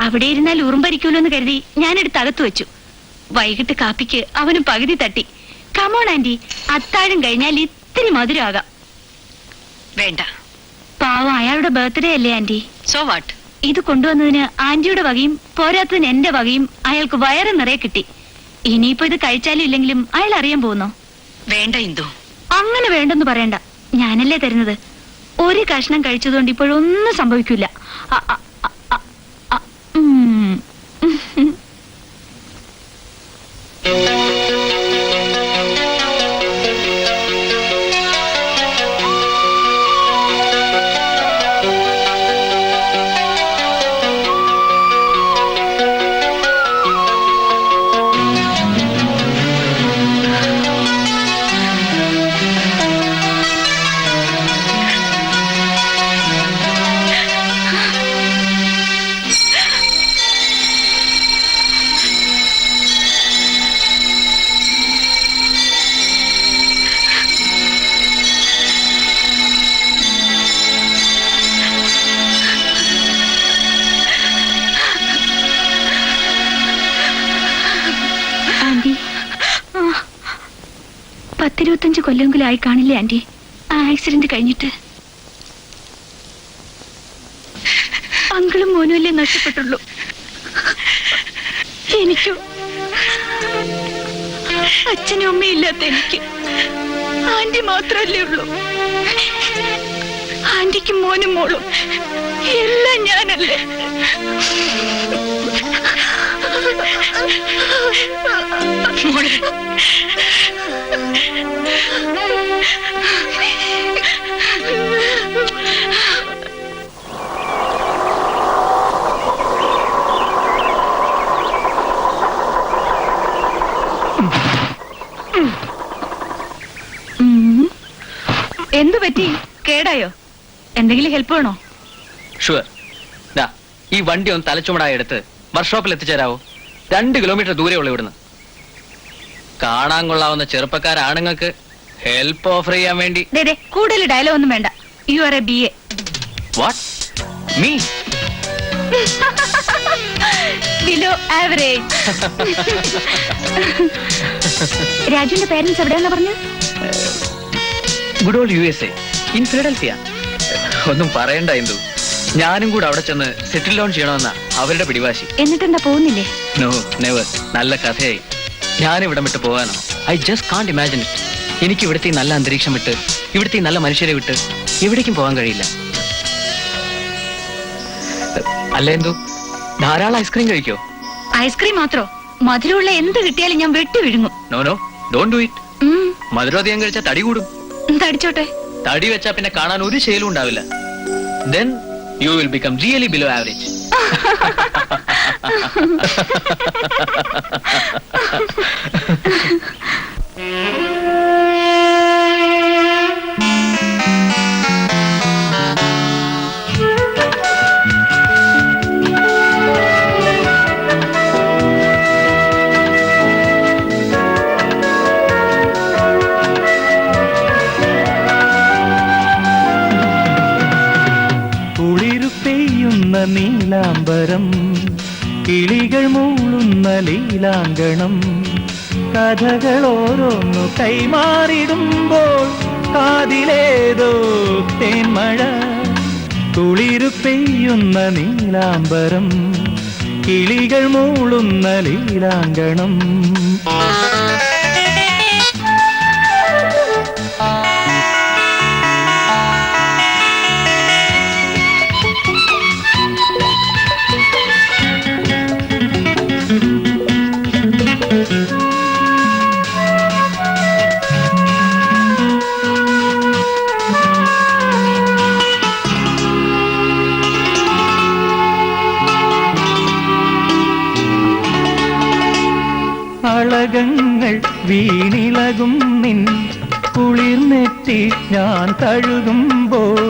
അവിടെ ഇരുന്നാൽ ഉറുമ്പരിക്കൂലോ എന്ന് കരുതി ഞാനെടുത്ത് അകത്തു വെച്ചു. വൈകിട്ട് കാപ്പിക്ക് അവനും പകുതി തട്ടി. കമോൺ ആന്റി, അത്താഴം കഴിഞ്ഞാൽ ഇത്തിരി മധുരമാകാം. വേണ്ട. പാവം, അയാളുടെ ബർത്ത്ഡേ അല്ലേ ആന്റി. So what? ഇത് കൊണ്ടുവന്നതിന് ആന്റിയുടെ വകയും പോരാത്തതിന് എന്റെ വകയും അയാൾക്ക് വയറ് നിറയെ കിട്ടി. ഇനിയിപ്പോ ഇത് കഴിച്ചാലും ഇല്ലെങ്കിലും അയാൾ അറിയാൻ പോകുന്നോ? വേണ്ട ഇന്ദു. അങ്ങനെ വേണ്ടെന്ന് പറയണ്ട, ഞാനല്ലേ തരുന്നത്. ഒരു കഷ്ണം കഴിച്ചതുകൊണ്ട് ഇപ്പോഴൊന്നും സംഭവിക്കില്ല. 25 കൊല്ലമെങ്കിലും ആയി കാണില്ലേ ആന്റി ആ ആക്സിഡന്റ് കഴിഞ്ഞിട്ട്? അങ്കിളും മോനുമല്ലേ നഷ്ടപ്പെട്ടുള്ളൂ. എനിക്കോ അച്ഛനും അമ്മയും ഇല്ലാത്ത എനിക്ക് ആന്റി മാത്രല്ലേ ഉള്ളൂ. ആന്റിക്കും മോനും മോളും എല്ലാം ഞാനല്ലേ. എന്തു പറ്റി? കേടായോ? എന്തെങ്കിലും ഹെൽപ്പ് വേണോ? ഷുവർ. ഈ വണ്ടി ഒന്ന് തലച്ചുമടായി എടുത്ത് വർക്ക്ഷോപ്പിൽ എത്തിച്ചേരാവോ? 2 കിലോമീറ്റർ ദൂരെയുള്ള ഇവിടുന്ന്. കാണാൻ കൊള്ളാവുന്ന ചെറുപ്പക്കാരാണുങ്ങൾക്ക് ഹെൽപ്പ് ഓഫർ ചെയ്യാൻ വേണ്ടി. കൂടുതൽ ഡയലോഗ് ഒന്നും വേണ്ട. U are a BA. What? Me? Below average. രാജുവിന്റെ പേരൻസ് എവിടെയാണെന്ന് പറഞ്ഞു? Good old USA in Philadelphia. ഒന്നും പറയണ്ട എന്തു, ഞാനും കൂടെ അവിടെ ചെന്ന് സെറ്റിൽ ഡൗൺ ചെയ്യണമെന്നാ അവരുടെ പിടിവാശി. എന്നിട്ടെന്താ പോകുന്നില്ലേ? No never. നല്ല കഥയായി. ഞാനിവിടം വിട്ട് പോകാനോ? I just can't imagine it. എനിക്ക് ഇവിടുത്തെ നല്ല അന്തരീക്ഷം വിട്ട്, ഇവിടുത്തെ നല്ല മനുഷ്യരെ വിട്ട് എവിടേക്കും പോകാൻ കഴിയില്ല. അല്ല എന്തു, ധാരാളം ഐസ്ക്രീം കഴിക്കോ? ഐസ്ക്രീം മാത്രോ? മധുരമുള്ള എന്ത് കിട്ടിയാലും ഞാൻ വെട്ടി വിഴുങ്ങും. No no, don't do it. മധുരം അധികം കഴിച്ചാൽ തടി കൂടും. തടിച്ചോട്ടെ. തടി വെച്ചാ പിന്നെ കാണാൻ ഒരു ശൈലും ഉണ്ടാവില്ല. Then you will become really below average. നീലാംബരം കിളികൾ മൂളുന്ന ലീലാങ്കണം കഥകൾ ഓരോന്നു കൈമാറിടുമ്പോൾ കാതിലേതോ തേന്മഴ കുളിരു പെയ്യുന്ന നീലാംബരം കിളികൾ മൂളുന്ന ലീലാങ്കണം. അളകങ്ങൾ വീണിളകും നിൻ കുളിർനെറ്റി ഞാൻ തഴുകുമ്പോൾ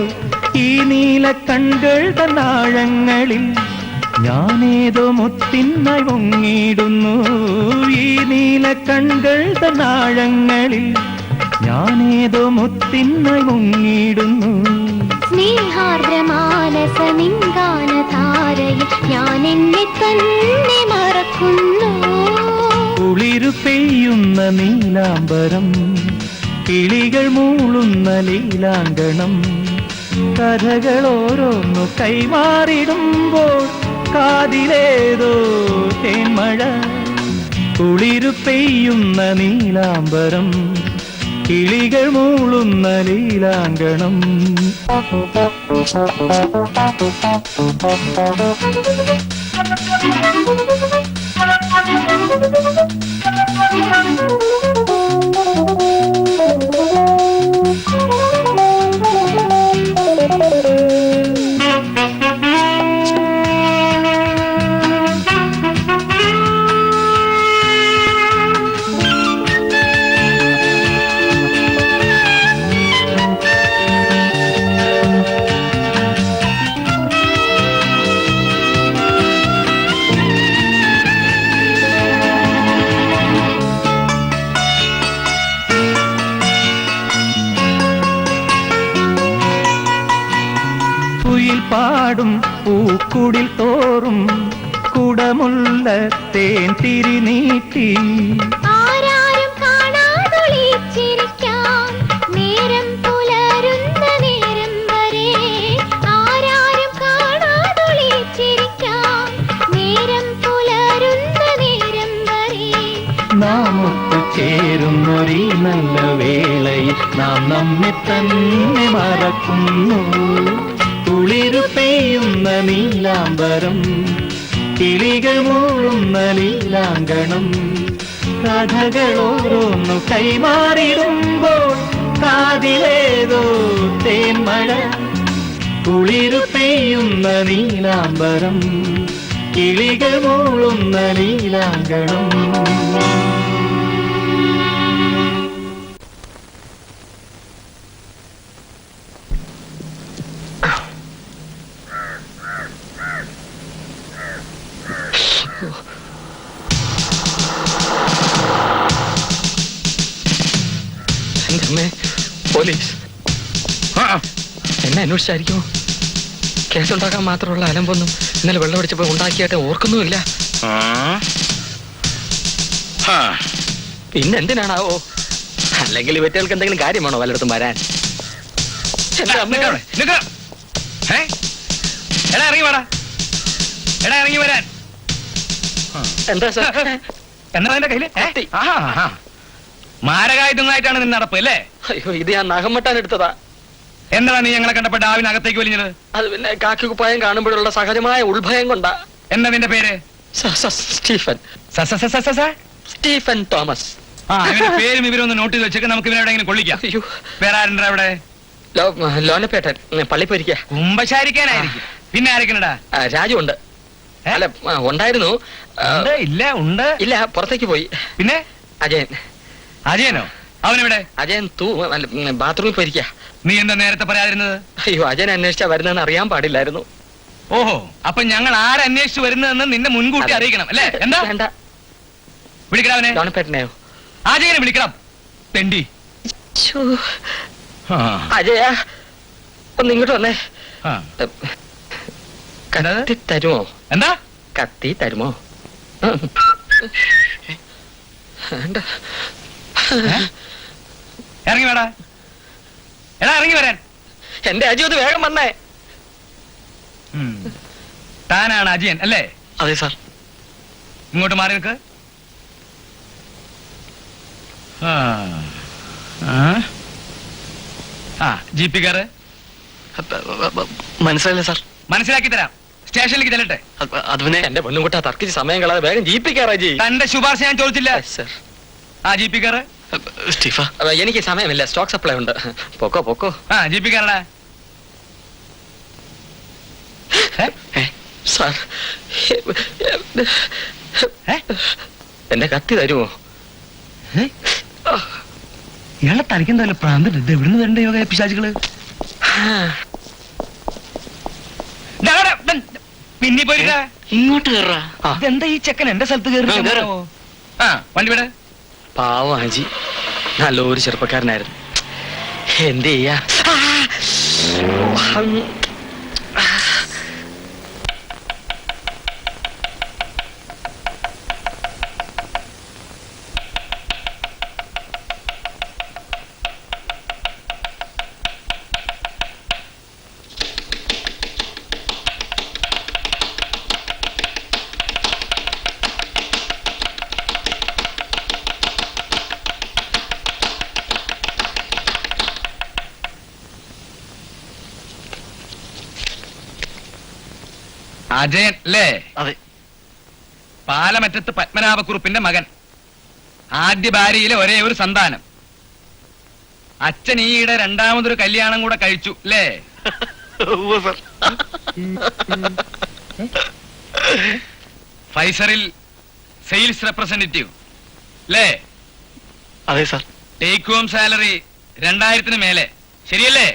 ഈ നീല കൺകൾ തന്നാഴങ്ങളിൽ ഞാനേതോ മുത്തിനായി മുങ്ങിടുന്നു. ഈ നീല കൺകൾ തന്നാഴങ്ങളിൽ ഞാനേതോ മുത്തിനായി മുങ്ങിടുന്നു. സ്നേഹാർദ്രമാനസ നിങ്കാനധാരയിൽ ഞാൻ എന്നെ തന്നെ മറക്കുന്നു. കുളിരു പെയ്യുന്ന നീലാംബരം കിളികൾ മൂളുന്ന ലീലാങ്കണം കഥകൾ ഓരോന്നു കൈമാറിടുമ്പോൾ കാതിലേതോ തേന്മഴ കുളിരു പെയ്യുന്ന നീലാംബരം കിളികൾ മൂളുന്ന ലീലാങ്കണം. പാടും പൂക്കുടിൽ തോറും കുടമുള്ള തേൻ തിരിനീട്ടി ആരാരും കാണാതൊളിച്ചിരിക്കാൻ നല്ല വേളയിൽ നാം നമ്മെ തന്നെ മറക്കുന്നു. കുളിരു പെയ്യുന്ന നീലാംബരം, കിളികൾ മൂളുന്ന നീലാങ്കണം, കഥകളോരോന്നു കൈമാറിടുമ്പോൾ കാതിലേതോ തേന്മഴ. കുളിരു പെയ്യുന്ന നീലാംബരം, കിളികൾ മൂളുന്ന നീലാങ്കണം. പോലീസ് എന്നെ അന്വേഷിച്ചായിരിക്കുമോ? കേസുണ്ടാക്കാൻ മാത്രമുള്ള അലമ്പൊന്നും ഇന്നലെ വെള്ളം അടിച്ചപ്പോ ഉണ്ടാക്കിയായിട്ട് ഓർക്കുന്നുമില്ല. പിന്നെന്തിനാണാവോ? അല്ലെങ്കിൽ ഇവറ്റകൾക്ക് എന്തെങ്കിലും കാര്യമാണോ വല്ലയിടത്തും വരാൻ? ഇറങ്ങി വരാൻ. എന്താ സാർ? എന്നാ എന്റെ കയ്യില് മാരകായുധങ്ങളായിട്ടാണ് നിന്ന് നടപ്പ് അല്ലേ? അയ്യോ, ഇത് ഞാൻ നഖം വെട്ടാൻ എടുത്തതാ. എന്താണ് നീ ഞങ്ങളെ കണ്ടപ്പോ ഡാവിനകത്തേക്ക് വലിഞ്ഞത്? അത് പിന്നെ കാക്കി കുപ്പായം കാണുമ്പോഴുള്ള സഹജമായ ഉൾഭയം കൊണ്ടാ. എന്താ നിന്റെ പേര്? സ്റ്റീഫൻ. Stephen Thomas. ഇവന്റെ പേരും ഇവരൊന്ന് നോട്ട് ചെയ്ത് വെച്ചേക്ക്. നമുക്ക് ഇവരെവിടെയെങ്കിലും കൊള്ളിക്കാം. അയ്യോ, വേറെ ആരുണ്ടാ അവിടെ? ലോനപ്പേട്ടൻ പള്ളിപ്പൊരിക്ക. കുമ്പശാരിക്കാനായിരിക്കും. പിന്നെ ആരൊക്കെയാ? രാജു ഉണ്ട്. അല്ല, ഉണ്ടായിരുന്നു. ഇല്ല, ഉണ്ട്. ഇല്ല, പുറത്തേക്ക് പോയി. പിന്നെ അജയൻ. അജയനോ? അവനെവിടെ? അജയൻ ബാത്റൂമിൽ പോയിരിക്ക. നീ എന്താ നേരത്തെ പറയാതിരുന്നത്? അയ്യോ, അജയൻ അന്വേഷിച്ചാ വരുന്നതെന്ന് അറിയാൻ പാടില്ലായിരുന്നു. ഓഹോ, അപ്പൊ ഞങ്ങൾ ആരന്വേഷിച്ചു വരുന്നതെന്ന് നിന്നെ മുൻകൂട്ടി അറിയിക്കണം അല്ലേ? എന്താ വേണ്ട. വിളിക്കണവനെ. ലോനപ്പേട്ടനെയോ? അജയനെ വിളിക്കണം. തെണ്ടി. അജയ, ഒന്ന് ഇങ്ങോട്ട് വന്നേ. ആ. കത്തി തരുമോ? എന്താ? കത്തി തരുമോ? വേണ്ട. ഇറങ്ങി വേടാ. എടാ, ഇറങ്ങി വരാൻ. എന്റെ അജി ഒന്ന് വേഗം വന്നേ. താനാണ് അജയൻ അല്ലേ? അതെ സാർ. ഇങ്ങോട്ട് മാറി നിൽക്ക്. ജീപ്പി കാറ്. മനസ്സിലായില്ല സാർ. മനസ്സിലാക്കി തരാം. സ്റ്റേഷനിലേക്ക് ചെല്ലട്ടെ. അത് പിന്നെ എന്റെ പൊന്നും കൂട്ടാ തർക്കിച്ച് സമയം കളാതെ വേഗം ജീപ്പി കയറാ ജി. തന്റെ ശുപാർശ ഞാൻ ചോദിച്ചില്ല. സർ. ജീപ്പി കാറ്. സ്റ്റീഫ, എനിക്ക് സമയമില്ല, സ്റ്റോക്ക് സപ്ലൈ ഉണ്ട്. പൊക്കോ പൊക്കോ. ജീപ്പി കാറടാ. സാർ, എന്റെ കത്തി തരുമോ? ഇയാളെ തനിക്കെന്തല്ല പ്രാന്തുണ്ട്. ഇത് എവിടുന്ന് വരണ്ട യോഗ പിശാചുകള്? പിന്നെ പോയിട്ടാ ഇങ്ങോട്ട് കയറാ. ഇതെന്താ ഈ ചെക്കൻ എന്റെ സ്ഥലത്ത് കയറി? വണ്ടി വിട. പാവം ആജി, നല്ലൊരു ചെറുപ്പക്കാരനായിരുന്നു. എന്ത് ചെയ്യാ? അജയൻ അല്ലേ? അതെ. പാലമറ്റത്ത് പത്മനാഭക്കുറുപ്പിന്റെ മകൻ. ആദ്യ ഭാര്യയിലെ ഒരേ ഒരു സന്താനം. അച്ഛൻ ഈയിടെ രണ്ടാമതൊരു കല്യാണം കൂടെ കഴിച്ചു അല്ലേ? ഫൈസറിൽ സെയിൽസ് റെപ്രസെന്റേറ്റീവ് അല്ലേ? അതെ സാർ. ടേക്ക് ഹോം സാലറി 2000 മേലെ, ശരിയല്ലേ?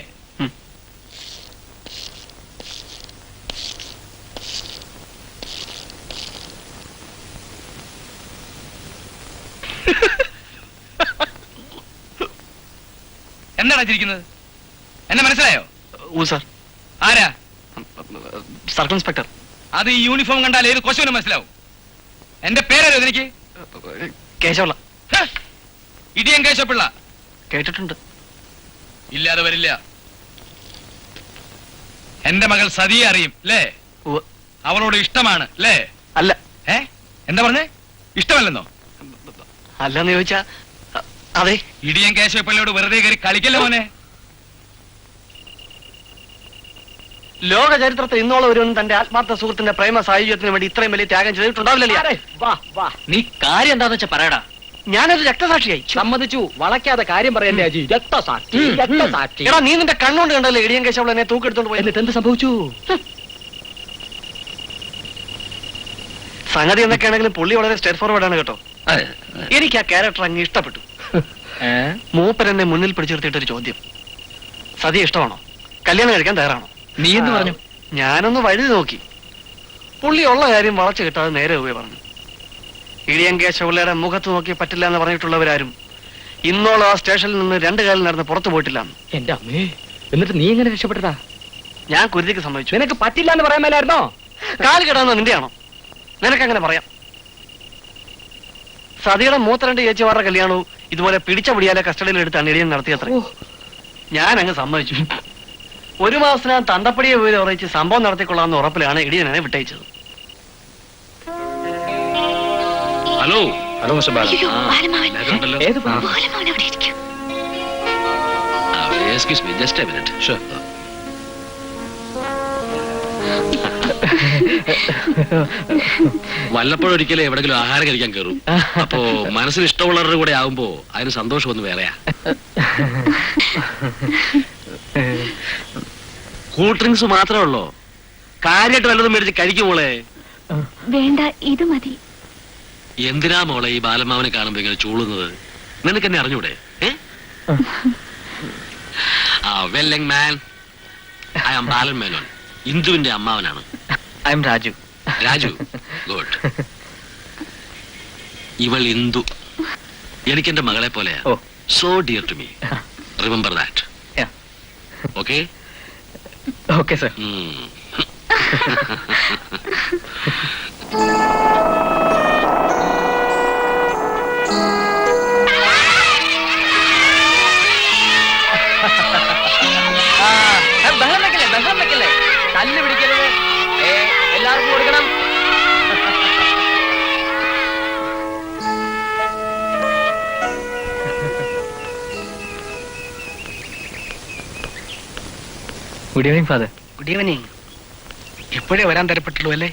എന്താണ് ചിരിക്കുന്നത്? എന്നെ മനസ്സിലായോ? സാർ. ആരാ? Circle inspector. അത് ഈ യൂണിഫോം കണ്ടാൽ ഏത് കൊശവനും മനസ്സിലാവും. എന്റെ പേരോ എനിക്ക്? കേശവള്ള. ഇടിയൻ കേശവപിള്ള. കേട്ടിട്ടുണ്ട്. ഇല്ലാതെ വരില്ല. എന്റെ മകൾ സതിയെ അറിയും അല്ലേ? അവളോട് ഇഷ്ടമാണ് അല്ലേ? അല്ല. എന്താ പറഞ്ഞേ? ഇഷ്ടമല്ലെന്നോ? അല്ലെന്ന് ചോദിച്ചാ അതെ. ഇടിയൻ കേശവപ്പള്ളിയോട് വെറുതെ കയറി കളിക്കല്ലോ മോനെ. ലോക ചരിത്രത്തിൽ ഇന്നോളം ഒരുവനും തന്റെ ആത്മാർത്ഥ സുഹൃത്തിന്റെ പ്രേമ സായുജ്യത്തിന് വേണ്ടി ഇത്രയും വലിയ ത്യാഗം ചെയ്തിട്ടുണ്ടാവില്ലല്ലേ? അരെ, വാ വാ നീ കാര്യം എന്താന്ന് വെച്ചാ പറയടാ. ഞാനൊരു രക്തസാക്ഷിയായി. സമ്മതിച്ചു. വളയ്ക്കാതെ കാര്യം പറയല്ലേ അജി. രക്തസാക്ഷി രക്തസാക്ഷി. എടാ, നീ നിന്റെ കണ്ണുകൊണ്ട് കണ്ടല്ലേ ഇടിയൻ കേശവൾ എന്നെ തൂക്കെടുത്തോണ്ട് പോയത്? എന്നിട്ട് എന്ത് സംഭവിച്ചു? സംഗതി എന്നൊക്കെയാണെങ്കിലും പുള്ളി വളരെ സ്റ്റേറ്റ് ഫോർവേഡ് ആണ് കേട്ടോ. എനിക്ക് ആ ക്യാരക്ടർ അങ്ങ് ഇഷ്ടപ്പെട്ടു. മൂപ്പൻ എന്നെ മുന്നിൽ പിടിച്ചിരുത്തിയിട്ടൊരു ചോദ്യം, സതി ഇഷ്ടമാണോ, കല്യാണം കഴിക്കാൻ തയ്യാറാണോ? നീ എന്ത് പറഞ്ഞു? ഞാനൊന്ന് വഴുതി നോക്കി. പുള്ളി ഉള്ള കാര്യം വളച്ചു കിട്ടാതെ നേരെ പോയി പറഞ്ഞു. ഇടിയൻ കേശവള്ളിയുടെ മുഖത്ത് നോക്കി പറ്റില്ല എന്ന് പറഞ്ഞിട്ടുള്ളവരാരും ഇന്നോളം ആ സ്റ്റേഷനിൽ നിന്ന് 2 കാലിൽ നടന്ന് പുറത്തു പോയിട്ടില്ല. എന്റെ അമ്മേ, എന്നിട്ട് നീ എങ്ങനെ രക്ഷപ്പെട്ടതാ? ഞാൻ കുരുതിക്ക് സമ്മതിച്ചു. നിനക്ക് പറ്റില്ല എന്ന് പറയാൻ മേലായിരുന്നോ? കാല് കിടാന്ന് നിന്റെയാണോ? നിനക്കങ്ങനെ പറയാം. സതിയുടെ മൂത്ത 2 ചേച്ചിമാരുടെ കല്യാണവും ഇതുപോലെ പിടിച്ച പിടിയാലെ കസ്റ്റഡിയിൽ എടുത്താണ് ഇടിയൻ നടത്തിയത്ര. ഞാൻ അങ്ങ് സമ്മതിച്ചു. 1 മാസത്തിനകം തന്തപ്പടിയെ പോയി ഉറച്ച് സംഭവം നടത്തിക്കൊള്ളാമെന്ന് ഉറപ്പിലാണ് ഇടിയനെ വിട്ടയച്ചത്. Hello hello mister Balan. അയ്യോ, ബാലമാവൻ. ഉണ്ടല്ലോ. ഏത് ബാലമാവൻ അവിടെ ഇരിക്കും. Excuse me, just a minute. Sure. വല്ലപ്പോഴൊരിക്കലും എവിടെങ്കിലും ആഹാരം കഴിക്കാൻ കയറും. അപ്പോ മനസ്സിന് ഇഷ്ടമുള്ളവരുടെ കൂടെ ആവുമ്പോ അതിന് സന്തോഷം ഒന്ന് വേറെയാ. കൂൾ ഡ്രിങ്ക്സ് മാത്രമേ ഉള്ളോ? കാര്യമായിട്ട് വല്ലതും മേടിച്ച് കഴിക്കുമോളെ? വേണ്ട, ഇത് മതി. എന്തിനാ മോളെ ഈ ബാലമാവനെ കാണുമ്പോ ഇങ്ങനെ ചൂളുന്നത്? നിനക്ക് എന്നെ അറിഞ്ഞൂടെ? Well young man, I am Balan Menon, ഇന്ദുവിന്റെ അമ്മാവനാണ്. I'm Raju. Raju, good. ഇവൾ ഇന്ദു എനിക്ക് എന്റെ മകളെ പോലെയാ. Oh. So dear to me. Remember that. Okay? Okay sir. ബഹളം വെക്കല്ലേ, തല്ല് പിടിക്കരുത്. എല്ലാവർക്കും കൊടുക്കണം. Good evening father. Good evening. എപ്പോഴേ വരാൻ തരപ്പെട്ടുള്ളൂ അല്ലേ?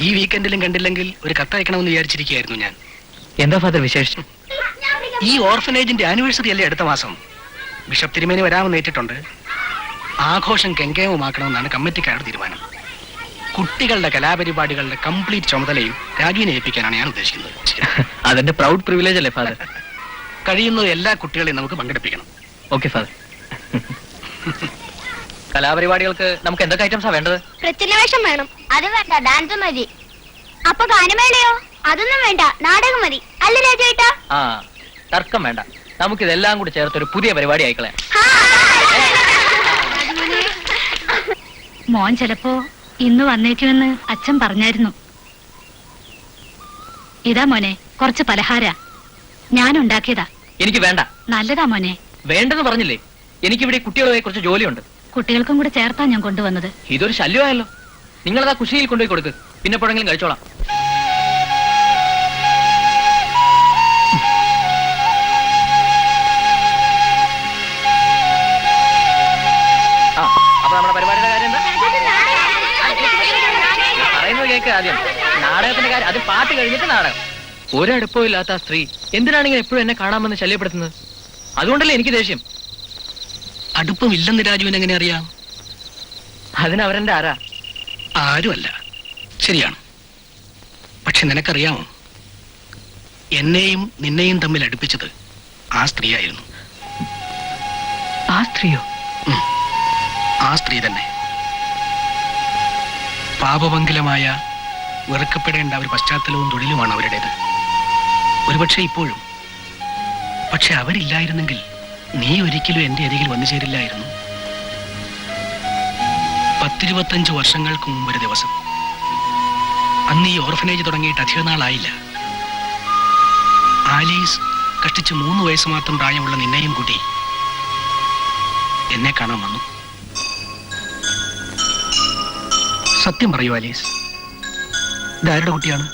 ഈ വീക്കെൻഡിലും കണ്ടില്ലെങ്കിൽ ഒരു കത്തയക്കണമെന്ന് വിചാരിച്ചിരിക്കുകയായിരുന്നു ഞാൻ. എന്താ ഫാദർ വിശേഷിച്ചു? ഈ ഓർഫനേജിന്റെ ആനിവേഴ്സറി അല്ലേ അടുത്ത മാസം? ബിഷപ്പ് തിരുമേനി വരാമെന്ന് ഏറ്റിട്ടുണ്ട്. ആഘോഷം കെങ്കേമമാക്കണമെന്നാണ് കമ്മിറ്റിക്കാരുടെ തീരുമാനം. കുട്ടികളുടെ കലാപരിപാടികളുടെ കംപ്ലീറ്റ് ചുമതലയും രാജുവിനെ ഏൽപ്പിക്കാനാണ് ഞാൻ ഉദ്ദേശിക്കുന്നത്. അതെന്റെ പ്രൗഡ് പ്രിവിലേജ് അല്ലേ ഫാദർ? കഴിയുന്ന എല്ലാ കുട്ടികളെയും നമുക്ക് പങ്കെടുപ്പിക്കണം. Okay father. കലാപരിപാടികൾക്ക് നമുക്ക് എന്തൊക്കെ ഐറ്റംസാ വേണ്ടത്? പ്രച്ഛന്നവേഷം വേണം. അത് വേണ്ട, ഡാൻസ് മതി. അപ്പൊ ഗാനമേളയോ? അതൊന്നും വേണ്ട, നാടകം മതി. അല്ല രാജേട്ടാ? ആ, തർക്കം വേണ്ട. നമുക്കിതെല്ലാം കൂടി ചേർത്ത് ഒരു പുതിയ പരിപാടി ആയിക്കളയാം. മോൻ ചിലപ്പോ ഇന്ന് വന്നേക്കുമെന്ന് അച്ഛൻ പറഞ്ഞായിരുന്നു. ഇതാ മോനെ, കുറച്ച് പലഹാര ഞാൻ ഉണ്ടാക്കിയതാ. എനിക്ക് വേണ്ട. നല്ലതാ മോനെ. വേണ്ടെന്ന് പറഞ്ഞില്ലേ? എനിക്കിവിടെ കുട്ടികളുമായി കുറച്ച് ജോലിയുണ്ട്. കുട്ടികൾക്കും കൂടെ ചേർത്താ ഞാൻ കൊണ്ടുവന്നത്. ഇതൊരു ശല്യമായല്ലോ. നിങ്ങളതാ കുഷിയിൽ കൊണ്ടുപോയി കൊടുക്ക്. പിന്നെ എപ്പോഴെങ്കിലും കഴിച്ചോളാം. ആ, അപ്പൊ നമ്മുടെ പരിപാടിയുടെ കാര്യം എന്താ? പറയുന്നത് കേക്ക്. ആദ്യം നാടകത്തിന്റെ കാര്യം, അത് പാട്ട് കഴിഞ്ഞിട്ട് നാടകം. ഒരടുപ്പവും ഇല്ലാത്ത ആ സ്ത്രീ എന്തിനാണെങ്കിൽ എപ്പോഴും എന്നെ കാണാമെന്ന് ശല്യപ്പെടുത്തുന്നത്? അതുകൊണ്ടല്ലേ എനിക്ക് ദേഷ്യം. അടുപ്പമില്ലെന്ന് രാജുവിന് എങ്ങനെ അറിയാം? അതിനവരെന്റെ ആരാ? ആരുമല്ല. ശരിയാണ്. പക്ഷെ നിനക്കറിയാമോ, എന്നെയും നിന്നെയും തമ്മിൽ അടുപ്പിച്ചത് ആ സ്ത്രീയായിരുന്നു. ആ സ്ത്രീയോ? ആ സ്ത്രീ തന്നെ. പാപമംഗലമായ വെറുക്കപ്പെടേണ്ട ഒരു പശ്ചാത്തലവും തൊഴിലുമാണ് അവരുടേത്. ഒരുപക്ഷെ ഇപ്പോഴും. പക്ഷെ അവരില്ലായിരുന്നെങ്കിൽ നീ ഒരിക്കലും എന്റെ അരികിൽ വന്നു ചേരില്ലായിരുന്നു. 10-25 വർഷങ്ങൾക്ക് മുമ്പൊരു ദിവസം, അന്ന് ഈ ഓർഫനേജ് തുടങ്ങിയിട്ട് അധിക നാളായില്ല, ആലീസ് കഷ്ടിച്ച് 3 വയസ്സ് മാത്രം പ്രായമുള്ള നിന്നെയും കൂട്ടി എന്നെ കാണാൻ വന്നു. സത്യം പറയൂ ആലീസ്, ഇതാരുടെ കുട്ടിയാണ്?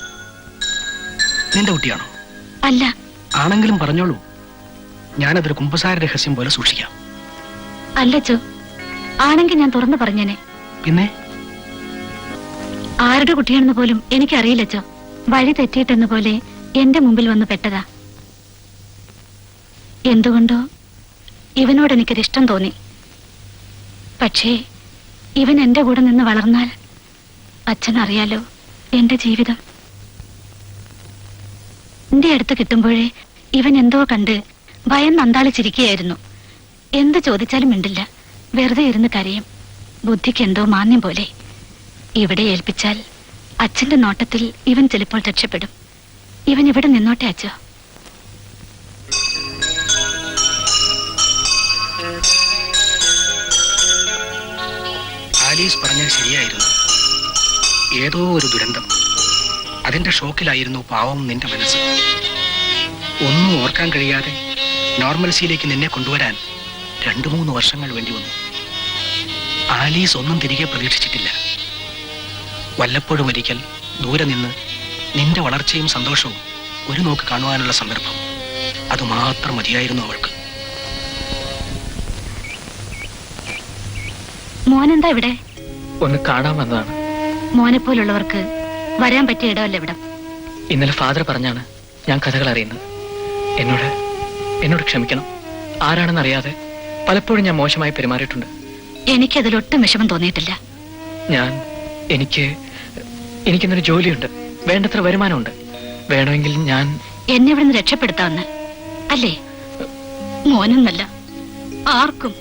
നിന്റെ കുട്ടിയാണോ? അല്ല, ആണെങ്കിലും പറഞ്ഞോളൂ, ഞാനതൊരു കുമ്പസാര രഹസ്യം പോലെ സൂക്ഷിക്കാം. അല്ലച്ചോ, ആണെങ്കിൽ ഞാൻ തുറന്നു പറഞ്ഞേനെ. പിന്നെ ആരുടെ കുട്ടിയാണെന്ന് പോലും എനിക്കറിയില്ലച്ചോ. വഴി തെറ്റിയിട്ടെന്ന പോലെ എന്റെ മുമ്പിൽ വന്ന് പെട്ടതാ. എന്തുകൊണ്ടോ ഇവനോട് എനിക്കൊരിഷ്ടം തോന്നി. പക്ഷേ ഇവൻ എന്റെ കൂടെ നിന്ന് വളർന്നാൽ അച്ഛനറിയാലോ എന്റെ ജീവിതം. എന്റെ അടുത്ത് കിട്ടുമ്പോഴേ ഇവൻ എന്തോ കണ്ട് ഭയം നന്താളിച്ചിരിക്കുകയായിരുന്നു. എന്ത് ചോദിച്ചാലും മിണ്ടില്ല, വെറുതെ ഇരുന്ന് കരയും. ബുദ്ധിക്ക് എന്തോ മാന്യം പോലെ. ഇവിടെ ഏൽപ്പിച്ചാൽ അച്ഛന്റെ നോട്ടത്തിൽ ഇവൻ ചിലപ്പോൾ രക്ഷപ്പെടും. ഇവൻ ഇവിടെ നിന്നോട്ടെ അച്ഛോ. ആലീസ് പറഞ്ഞത് ശരിയായിരുന്നു. ഏതോ ഒരു ദുരന്തം, അതിന്റെ ഷോക്കിലായിരുന്നു പാവം നിന്റെ മനസ്സ്. ഒന്നും ഓർക്കാൻ കഴിയാതെ നോർമൽസിയിലേക്ക് നിന്നെ കൊണ്ടുവരാൻ 2-3 വർഷങ്ങൾ വേണ്ടി വന്നു. ആലീസ് ഒന്നും തിരികെ പ്രതീക്ഷിച്ചിട്ടില്ല. വല്ലപ്പോഴും ഒരിക്കൽ ദൂരെ നിന്ന് നിന്റെ വളർച്ചയും സന്തോഷവും ഒരു നോക്ക് കാണുവാനുള്ള സന്ദർഭം, അതുമാത്രം മതിയായിരുന്നു അവൾക്ക്. മോനെന്താ ഇവിടെ? ഒന്ന് കാണാൻ വന്നതാണ്. മോനെ പോലുള്ളവർക്ക് വരാൻ പറ്റിയ ഇടമല്ല ഇവിടം. ഇന്നലെ ഫാദർ പറഞ്ഞാണ് ഞാൻ കഥകൾ അറിയുന്നത്. എന്നോട് ക്ഷമിക്കണം. ആരാണെന്നറിയാതെ പലപ്പോഴും ഞാൻ മോശമായി പെരുമാറിയിട്ടുണ്ട്. എനിക്കതിലൊട്ടും വിഷമം തോന്നിയിട്ടില്ല. എനിക്കിന്നൊരു ജോലിയുണ്ട്, വേണ്ടത്ര വരുമാനമുണ്ട്. വേണമെങ്കിൽ ഞാൻ എന്നെ ഇവിടുന്ന് രക്ഷപ്പെടുത്താമെന്ന് അല്ലേ? മോനെന്നല്ല, ആർക്കും.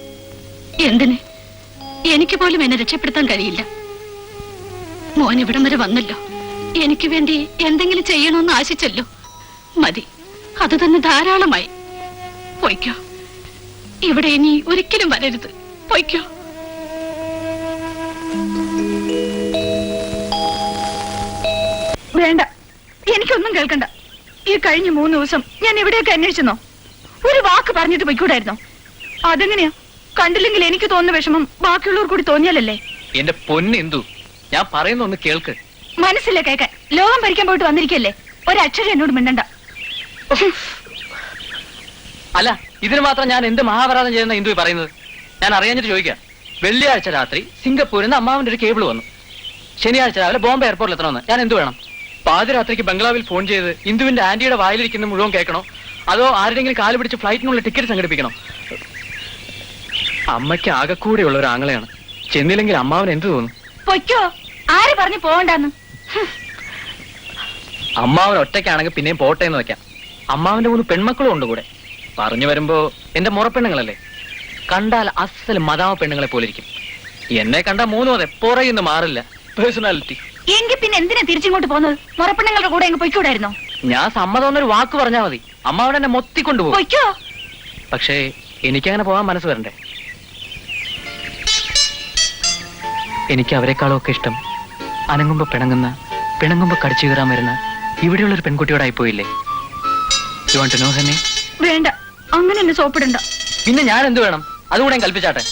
എന്തിന്? എനിക്ക് പോലും എന്നെ രക്ഷപ്പെടുത്താൻ കഴിയില്ല. മോൻ ഇവിടം വരെ വന്നല്ലോ, എനിക്ക് വേണ്ടി എന്തെങ്കിലും ചെയ്യണമെന്ന് ആശിച്ചല്ലോ. മതി, അത് തന്നെ ധാരാളമായി. പൊയ്ക്കോ, ഇവിടെ ഇനി ഒരിക്കലും വരരുത്. പൊയ്ക്കോ. വേണ്ട, എനിക്കൊന്നും കേൾക്കണ്ട. ഈ കഴിഞ്ഞ 3 ദിവസം ഞാൻ എവിടെയൊക്കെ അന്വേഷിച്ചെന്നോ? ഒരു വാക്ക് പറഞ്ഞിട്ട് പൊയ്ക്കൂടായിരുന്നോ? അതെങ്ങനെയാ? കണ്ടില്ലെങ്കിൽ എനിക്ക് തോന്നുന്ന വിഷമം ബാക്കിയുള്ളവർ കൂടി തോന്നിയാലല്ലേ? എന്റെ പൊന്നെന്തു, ഞാൻ പറയുന്ന ഒന്ന് കേൾക്ക്. മനസ്സില്ല കേൾക്കാൻ. ലോകം ഭരിക്കാൻ പോയിട്ട് വന്നിരിക്കല്ലേ, ഒരക്ഷരം എന്നോട് മിണ്ടണ്ട. അല്ല, ഇതിന് മാത്രം ഞാൻ എന്ത് മഹാപരാധം ചെയ്യുന്ന ഇന്ദു പറയുന്നത്? ഞാൻ അറിയാഞ്ഞിട്ട് ചോദിക്കാം. വെള്ളിയാഴ്ച രാത്രി സിംഗപ്പൂരിൽ നിന്ന് അമ്മാവിന്റെ ഒരു കേബിൾ വന്നു. ശനിയാഴ്ച രാവിലെ ബോംബെ എയർപോർട്ടിൽ എത്തണമെന്ന്. ഞാൻ എന്ത് വേണം? പാതിരാത്രിക്ക് ബംഗ്ലാവിൽ ഫോൺ ചെയ്ത് ഇന്ദുവിന്റെ ആന്റിയുടെ വായിലിരിക്കുന്ന മുഴുവൻ കേൾക്കണോ? അതോ ആരുടെങ്കിലും കാല് പിടിച്ച് ഫ്ലൈറ്റിനുള്ള ടിക്കറ്റ് സംഘടിപ്പിക്കണോ? അമ്മയ്ക്ക് ആകെ കൂടെയുള്ള ഒരു ആങ്ങളെയാണ്. ചെന്നില്ലെങ്കിൽ അമ്മാവൻ എന്ത് തോന്നും? പൊയ്ക്കോ, ആര് പറഞ്ഞു പോകണ്ടെന്ന്? അമ്മാവൻ ഒറ്റയ്ക്കാണെങ്കിൽ പിന്നെയും പോട്ടെ എന്ന് വെക്കാം. അമ്മാവന്റെ 3 പെൺമക്കളും ഉണ്ട് കൂടെ. പറഞ്ഞു വരുമ്പോ എന്റെ മുറപ്പെണ്ണുങ്ങളല്ലേ, കണ്ടാൽ അസൽ മദാമ പെണ്ണുങ്ങളെ പോലിരിക്കും. എന്നെ കണ്ട 3 അതെ പുറയുന്നു മാറില്ല. പേഴ്സണാലിറ്റി. എങ്കിൽ പിന്നെ എന്തിനാ തിരിച്ചിങ്ങോട്ട് പോകുന്നത്? മുറപ്പെണ്ണുങ്ങളുടെ കൂടെ അങ്ങ് പൊയ്ക്കൂടായിരുന്നോ? ഞാൻ സമ്മതം എന്നൊരു വാക്ക് പറഞ്ഞാൽ മതി, അമ്മാവൻ എന്നെ മൊത്തിക്കൊണ്ടുപോകും. പൊയ്ക്കോ. പക്ഷേ എനിക്കങ്ങനെ പോകാൻ മനസ്സ് വരണ്ടേ? എനിക്ക് അവരെക്കാളും ഒക്കെ ഇഷ്ടം അനങ്ങുമ്പോ പിണങ്ങുന്ന, പിണങ്ങുമ്പോ കടിച്ചു കയറാൻ വരുന്ന ഇവിടെയുള്ള ഒരു പെൺകുട്ടിയോടായി പോയില്ലേ? You want to know her name? വേണ്ട, അങ്ങനെ എന്നെ സോപ്പിടണ്ട. പിന്നെ ഞാൻ എന്ത് വേണം? അതുകൂടെ ഞാൻ കൽപ്പിച്ചാട്ടെ.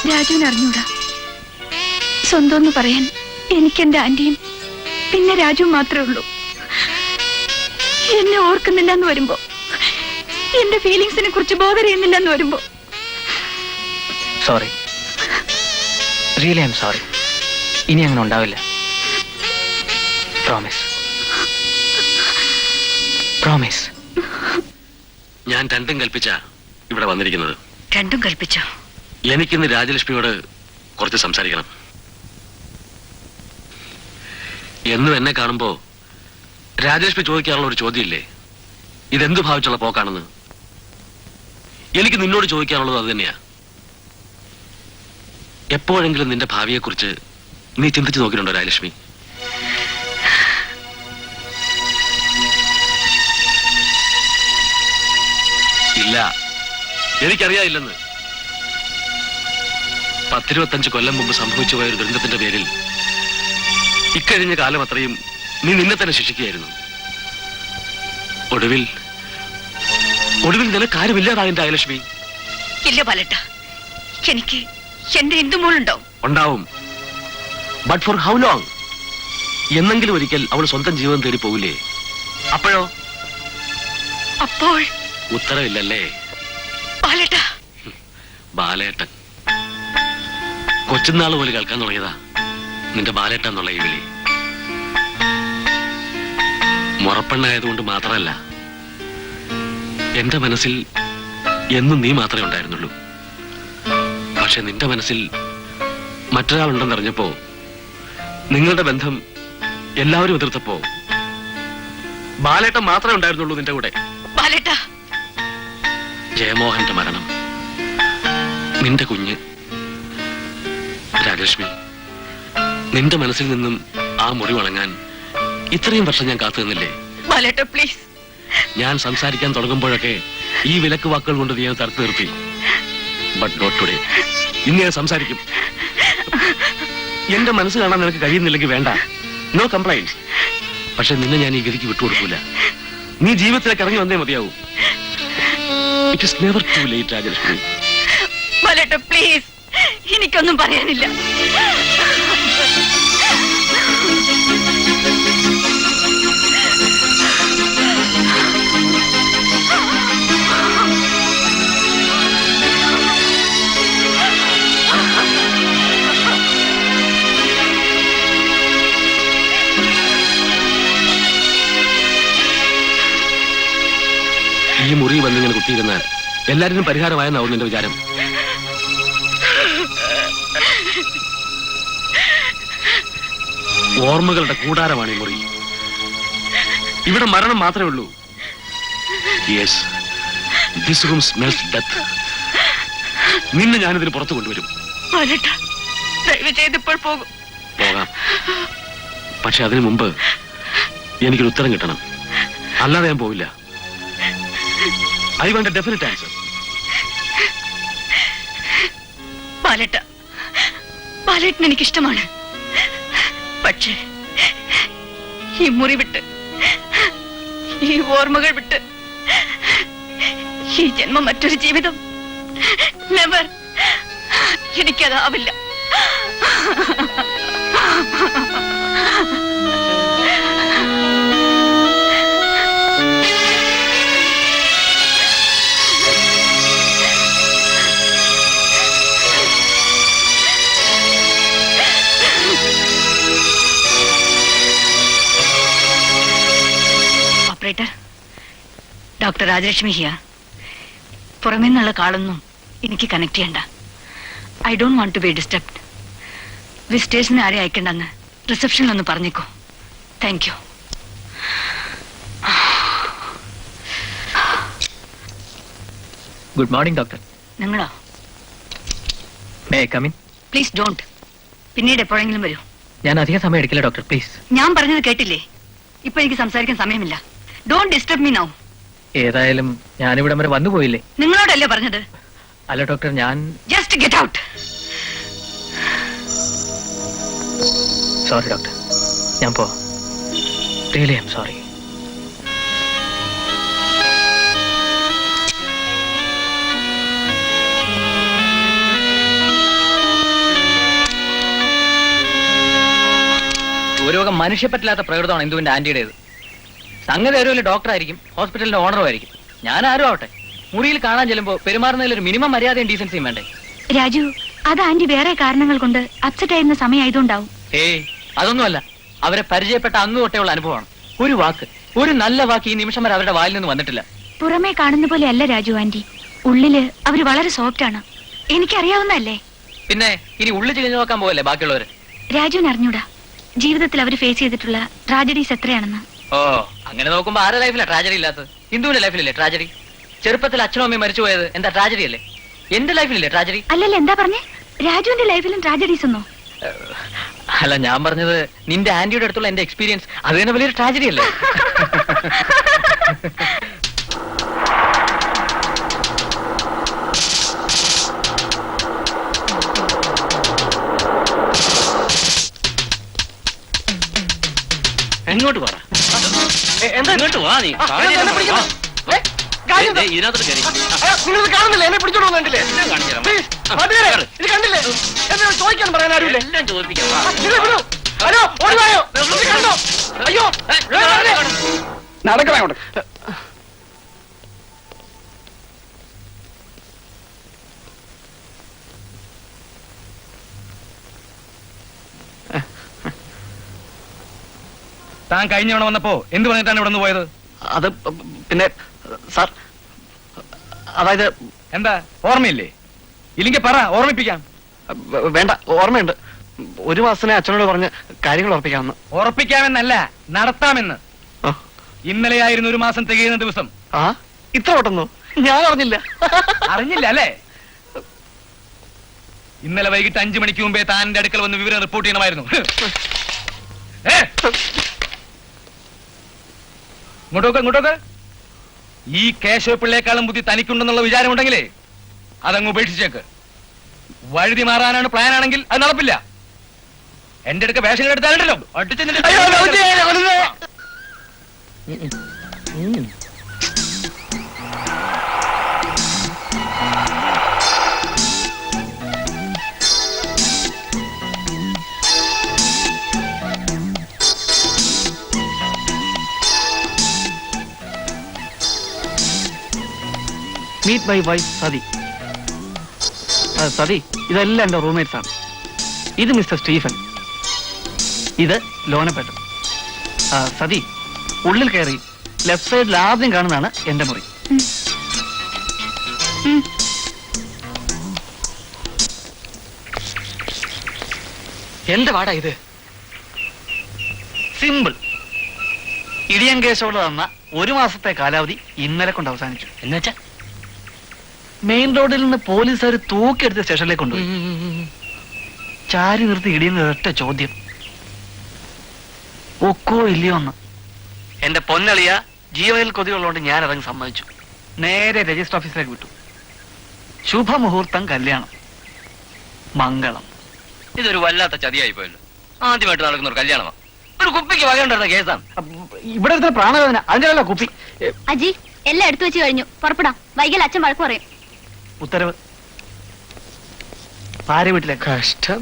രാജുവിന് അറിഞ്ഞൂടാ. സ്വന്തം എന്ന് പറയാൻ എനിക്കെന്റെ ആന്റിയും പിന്നെ രാജുവും മാത്രമേ ഉള്ളൂ. എന്നെ ഓർക്കുന്നില്ല എന്ന് വരുമ്പോ, എന്റെ ഫീലിങ്സിനെ കുറിച്ച് ബോധറിയുന്നില്ല എന്ന് വരുമ്പോ, sorry, really I am sorry. ഇനി അങ്ങനെ ഉണ്ടാവില്ല. Promise, promise. ഞാൻ രണ്ടും കൽപ്പിച്ച ഇവിടെ വന്നിരിക്കുന്നത്. രണ്ടും കൽപ്പിച്ചോ? എനിക്കിന്ന് രാജലക്ഷ്മിയോട് കുറച്ച് സംസാരിക്കണം. എന്നും എന്നെ കാണുമ്പോ രാജലക്ഷ്മി ചോദിക്കാറുള്ള ഒരു ചോദ്യമില്ലേ, ഇതെന്ത് ഭാവിച്ചുള്ള പോക്കാണെന്ന്? എനിക്ക് നിന്നോട് ചോദിക്കാനുള്ളത് അത് തന്നെയാ. എപ്പോഴെങ്കിലും നിന്റെ ഭാവിയെക്കുറിച്ച് നീ ചിന്തിച്ചു നോക്കിയിട്ടുണ്ടോ രാജലക്ഷ്മി? ഇല്ല, എനിക്കറിയായില്ലെന്ന്. 10-25 കൊല്ലം മുമ്പ് സംഭവിച്ചു പോയ ഒരു ദുരന്തത്തിന്റെ പേരിൽ ഇക്കഴിഞ്ഞ കാലം അത്രയും നീ നിന്നെ തന്നെ ശിക്ഷിക്കുകയായിരുന്നു. ഒടുവിൽ നിനക്ക് ആരുമില്ലാതായ രാജലക്ഷ്മി. ഇല്ല ബാലേട്ട, എനിക്ക് എന്റെ എന്തുമോളുണ്ടോ? ഉണ്ടാവും. But for how long? എന്നെങ്കിലും ഒരിക്കൽ അവൾ സ്വന്തം ജീവിതം തേടി പോകില്ലേ? അപ്പോഴോ അപ്പോൾ ഉത്തരവില്ലല്ലേ? ബാലേട്ട, ബാലേട്ടൻ കൊച്ചുനാൾ പോലെ കേൾക്കാൻ തുടങ്ങിയതാ നിന്റെ ബാലേട്ടൻ എന്നുള്ള ഈ വിളി. മുറപ്പെണ്ണായതുകൊണ്ട് മാത്രമല്ല, എന്റെ മനസ്സിൽ എന്നും നീ മാത്രമേ ഉണ്ടായിരുന്നുള്ളൂ. പക്ഷെ നിന്റെ മനസ്സിൽ മറ്റൊരാളുണ്ടെന്നറിഞ്ഞപ്പോ, നിങ്ങളുടെ ബന്ധം എല്ലാവരും എതിർത്തപ്പോ, ബാലേട്ടൻ മാത്രമേ ഉണ്ടായിരുന്നുള്ളൂ നിന്റെ കൂടെ. ബാലേട്ട, ജയമോഹന്റെ മരണം, നിന്റെ കുഞ്ഞ് രാജലക്ഷ്മി, നിന്റെ മനസ്സിൽ നിന്നും ആ മുറി വണങ്ങാൻ ഇത്രയും വർഷം ഞാൻ കാത്തു നിന്നില്ലേ? ബാലേട്ട പ്ലീസ്. ഞാൻ സംസാരിക്കാൻ തുടങ്ങുമ്പോഴൊക്കെ ഈ വിലക്ക് വാക്കുകൾ കൊണ്ട് നീ തടുത്തു നിർത്തി. But not today. ഇന്ന് ഞാൻ സംസാരിക്കും. എന്റെ മനസ്സ് കാണാൻ നിനക്ക് കഴിയുന്നില്ലെങ്കിൽ വേണ്ട, നോ കംപ്ലൈന്റ്. പക്ഷെ നിന്നെ ഞാൻ ഈ ഗതിക്ക് വിട്ടുകൊടുക്കൂല. നീ ജീവിതത്തിലേക്ക് ഇറങ്ങി വന്നേ മതിയാവൂ. It is never too late Rajalakshmi. ബാലേട്ട പ്ലീസ്, എനിക്കൊന്നും പറയാനില്ല. ഈ മുറി വന്നിങ്ങനെ കുത്തിയിരുന്ന എല്ലാരിനും പരിഹാരമായെന്നാവും നിന്റെ വിചാരം. ഓർമ്മകളുടെ കൂടാരമാണ് ഈ മുറി. ഇവിടെ മരണം മാത്രമേ ഉള്ളൂ. Yes, this room smells death. നിന്നെ ഞാനിതിന് പുറത്തു കൊണ്ടുവരും. ബാലേട്ട, ദയവ് ചെയ്തിപ്പോൾ പോകും. പോകാം. പക്ഷെ അതിനു മുമ്പ് എനിക്കൊരു ഉത്തരം കിട്ടണം. അല്ലാതെ ഞാൻ പോവില്ല. I want a definite answer. ബാലേട്ട, ബാലേട്ടൻ എനിക്കിഷ്ടമാണ്. പക്ഷേ ഈ മുറി വിട്ട്, ഈ ഓർമ്മകൾ വിട്ട്, ഈ ജന്മം മറ്റൊരു ജീവിതം നെവർ. എനിക്കതാവില്ല. Operator, doctor Rajalakshmi here. പുറമേ നിന്നുള്ള കാളൊന്നും എനിക്ക് കണക്ട് ചെയ്യണ്ട. I don't want to be disturbed. വിസിറ്റേഴ്സിന് ആരെ അയക്കണ്ടെന്ന് റിസപ്ഷനിലൊന്ന് പറഞ്ഞേക്കോ. Thank you. Good morning doctor. നിങ്ങളോ? May I come in? Please don't. പിന്നീട് എപ്പോഴെങ്കിലും വരൂ. ഞാൻ അധികം സമയം എടുക്കില്ല ഡോക്ടർ, പ്ലീസ്. ഞാൻ പറഞ്ഞത് കേട്ടില്ലേ? ഇപ്പൊ എനിക്ക് സംസാരിക്കാൻ സമയമില്ല. Don't disturb me now. ഏതായാലും ഞാനിവിടം വരെ വന്നു പോയില്ലേ? നിങ്ങളോടല്ലേ പറഞ്ഞത്? അല്ല ഡോക്ടർ, ഞാൻ just get out. Sorry doctor, ഞാൻ പോവാം. Really I am sorry. ഭൂരിഭാഗം മനുഷ്യപ്പറ്റില്ലാത്ത പ്രകൃതമാണ് ഇന്ദുവിന്റെ ആന്റിയുടേത്. സംഗതി അറിയില്ല, ഡോക്ടറായിരിക്കും, ഹോസ്പിറ്റലിന്റെ ഓണറും ആയിരിക്കും. ഞാൻ ആരും ആവട്ടെ, മുറിയിൽ കാണാൻ ചെല്ലുമ്പോൾ പെരുമാറുന്നതിൽ ഒരു മിനിമം മര്യാദയും ഡീസൻസിയും വേണ്ടേ? രാജു, അത് ആന്റി വേറെ കാരണങ്ങൾ കൊണ്ട് അപ്സെറ്റ് ആയിരുന്ന സമയമായതുകൊണ്ടാവും. ഏയ്, അതൊന്നുമല്ല. അവരെ പരിചയപ്പെട്ട അന്ന് തൊട്ടേയുള്ള അനുഭവമാണ്. ഒരു വാക്ക്, ഒരു നല്ല വാക്ക് ഈ നിമിഷം വരെ അവരുടെ വായിൽ നിന്ന് വന്നിട്ടില്ല. പുറമേ കാണുന്ന പോലെ അല്ല രാജു ആന്റി. ഉള്ളില് അവര് വളരെ സോഫ്റ്റ് ആണ്. എനിക്കറിയാവുന്നല്ലേ. പിന്നെ ഇനി ഉള്ളിൽ ചിരിഞ്ഞു നോക്കാൻ പോകല്ലേ ബാക്കിയുള്ളവര്? രാജുവിന് അറിഞ്ഞൂടാ ജീവിതത്തിൽ അവർ ഫേസ് ചെയ്തിട്ടുള്ള ട്രാജഡീസ് എത്രയാണെന്ന്. ഓ, അങ്ങനെ നോക്കുമ്പോ ആരുടെ ലൈഫിലാ ട്രാജഡി ഇല്ലാത്തത്? ഹിന്ദുവിന്റെ ലൈഫിലല്ലേ ട്രാജഡി? ചെറുപ്പത്തിൽ അച്ഛനും അമ്മയും മരിച്ചു പോയത് എന്താ ട്രാജഡി അല്ലേ? എന്റെ ലൈഫിലല്ലേ ട്രാജഡി? അല്ലല്ല, എന്താ പറഞ്ഞേ? രാജുവിന്റെ ലൈഫിലും ട്രാജഡീസ് ഒന്നോ? അല്ല, ഞാൻ പറഞ്ഞത് നിന്റെ ആന്റിയുടെ അടുത്തുള്ള എന്റെ എക്സ്പീരിയൻസ് അത് തന്നെ വലിയൊരു ട്രാജഡി അല്ലേ? എങ്ങോട്ട് പറ? എങ്ങോട്ട് വാ നീ? ഇതിനകത്ത് കയറി നിങ്ങൾ കാണുന്നില്ല, എന്നെ പിടിച്ചോണ്ട് വന്നിട്ടില്ലേ? ഇത് കണ്ടില്ലേ? എന്നോട് ചോദിക്കാൻ പറയാൻ ആരുമില്ലേ? എല്ലാം ചോദിപ്പിക്കാം. ഹലോ, ഓടിവായോ? അയ്യോ, നടക്കണേ അങ്ങോട്ട്. താൻ കഴിഞ്ഞ തവണ വന്നപ്പോ എന്ത് പറഞ്ഞിട്ടാണ് ഇവിടെ നിന്ന് പോയത്? അത് പിന്നെ സാർ, അതായത് എന്താ ഓർമ്മയില്ലേ? ഇല്ലെങ്കിൽ പറ, ഓർമ്മിപ്പിക്കാം. വേണ്ട, ഓർമ്മയുണ്ട്. ഒരു മാസത്തിനെ അച്ഛനോട് പറഞ്ഞ് കാര്യങ്ങൾ ഉറപ്പിക്കാമെന്ന്. ഉറപ്പിക്കാമെന്നല്ല, നടത്താമെന്ന്. ആ. ഇന്നലെയായിരുന്നു 1 മാസം തികയുന്ന ദിവസം. ആ, ഇത്ര ഓട്ടുന്നു ഞാൻ അറിഞ്ഞില്ല. അറിഞ്ഞില്ല അല്ലേ? ഇന്നലെ വൈകിട്ട് 5 മണിക്ക് മുമ്പേ താൻ എന്റെ അടുക്കൽ വന്ന് വിവരം റിപ്പോർട്ട് ചെയ്യണമായിരുന്നു. ഇങ്ങോട്ടോക്ക്. ഈ കേശവ പിള്ളേക്കാളും ബുദ്ധി തനിക്കുണ്ടെന്നുള്ള വിചാരമുണ്ടെങ്കിലേ അതങ്ങ് ഉപേക്ഷിച്ചേക്ക്. വഴുതി മാറാനാണ് പ്ലാൻ ആണെങ്കിൽ അത് നടപ്പില്ല. എന്റെ അടുക്ക വേഷങ്ങൾ എടുത്താലുണ്ടല്ലോ meet my wife Sati. Sati, ഇതെല്ലാം എന്റെ റൂംമേറ്റ്സ് ആണ്. ഇത് മിസ്റ്റർ സ്റ്റീഫൻ, ഇത് ലോനപ്പേട്ടൻ. സതി, ഉള്ളിൽ കയറി ലെഫ്റ്റ് സൈഡിൽ ആദ്യം കാണുന്നതാണ് എന്റെ മുറി. എന്റെ വാടാ ഇത്. സിമ്പിൾ. ഇടിയൻ കേശോട് തന്ന 1 മാസത്തെ കാലാവധി ഇന്നലെ കൊണ്ട് അവസാനിച്ചു. എന്നുവെച്ചാ മെയിൻ റോഡിൽ നിന്ന് പോലീസുകാർ തൂക്കിയെടുത്ത് സ്റ്റേഷനിലേക്ക് കൊണ്ടുപോയി. ചാരി നിർത്തി ഇടിയുന്ന ഒരൊറ്റ ചോദ്യം, ഒക്കോ ഇല്ലയോ എന്ന്. എന്റെ പൊന്നളിയ ജീവനിൽ കൊതിയുള്ളതുകൊണ്ട് ഞാൻ ഇറങ്ങി സമ്മതിച്ചു. നേരെ രജിസ്റ്റർ ഓഫീസിലേക്ക് വിട്ടു. ശുഭമുഹൂർത്തം കല്യാണം, മംഗളം. ഇതൊരു വല്ലാത്ത ചതിയായി പോയല്ലോ. ആദ്യമായിട്ട് നടക്കുന്ന ഒരു കല്യാണമാണ്. ഒരു കുപ്പിക്ക് വകയുണ്ടായിരുന്ന കേസാണ്. ഇവിടെ എടുത്ത പ്രാണവേദന, അതിന്റെ കുപ്പി. അജി, എല്ലാം എടുത്തു വെച്ച് കഴിഞ്ഞു. പുറപ്പെടാം, വൈകിൽ അച്ഛൻ വഴക്ക് പറയും. ഉത്തരവ്. ഭാര്യ വീട്ടിലേക്ക്. കഷ്ടം.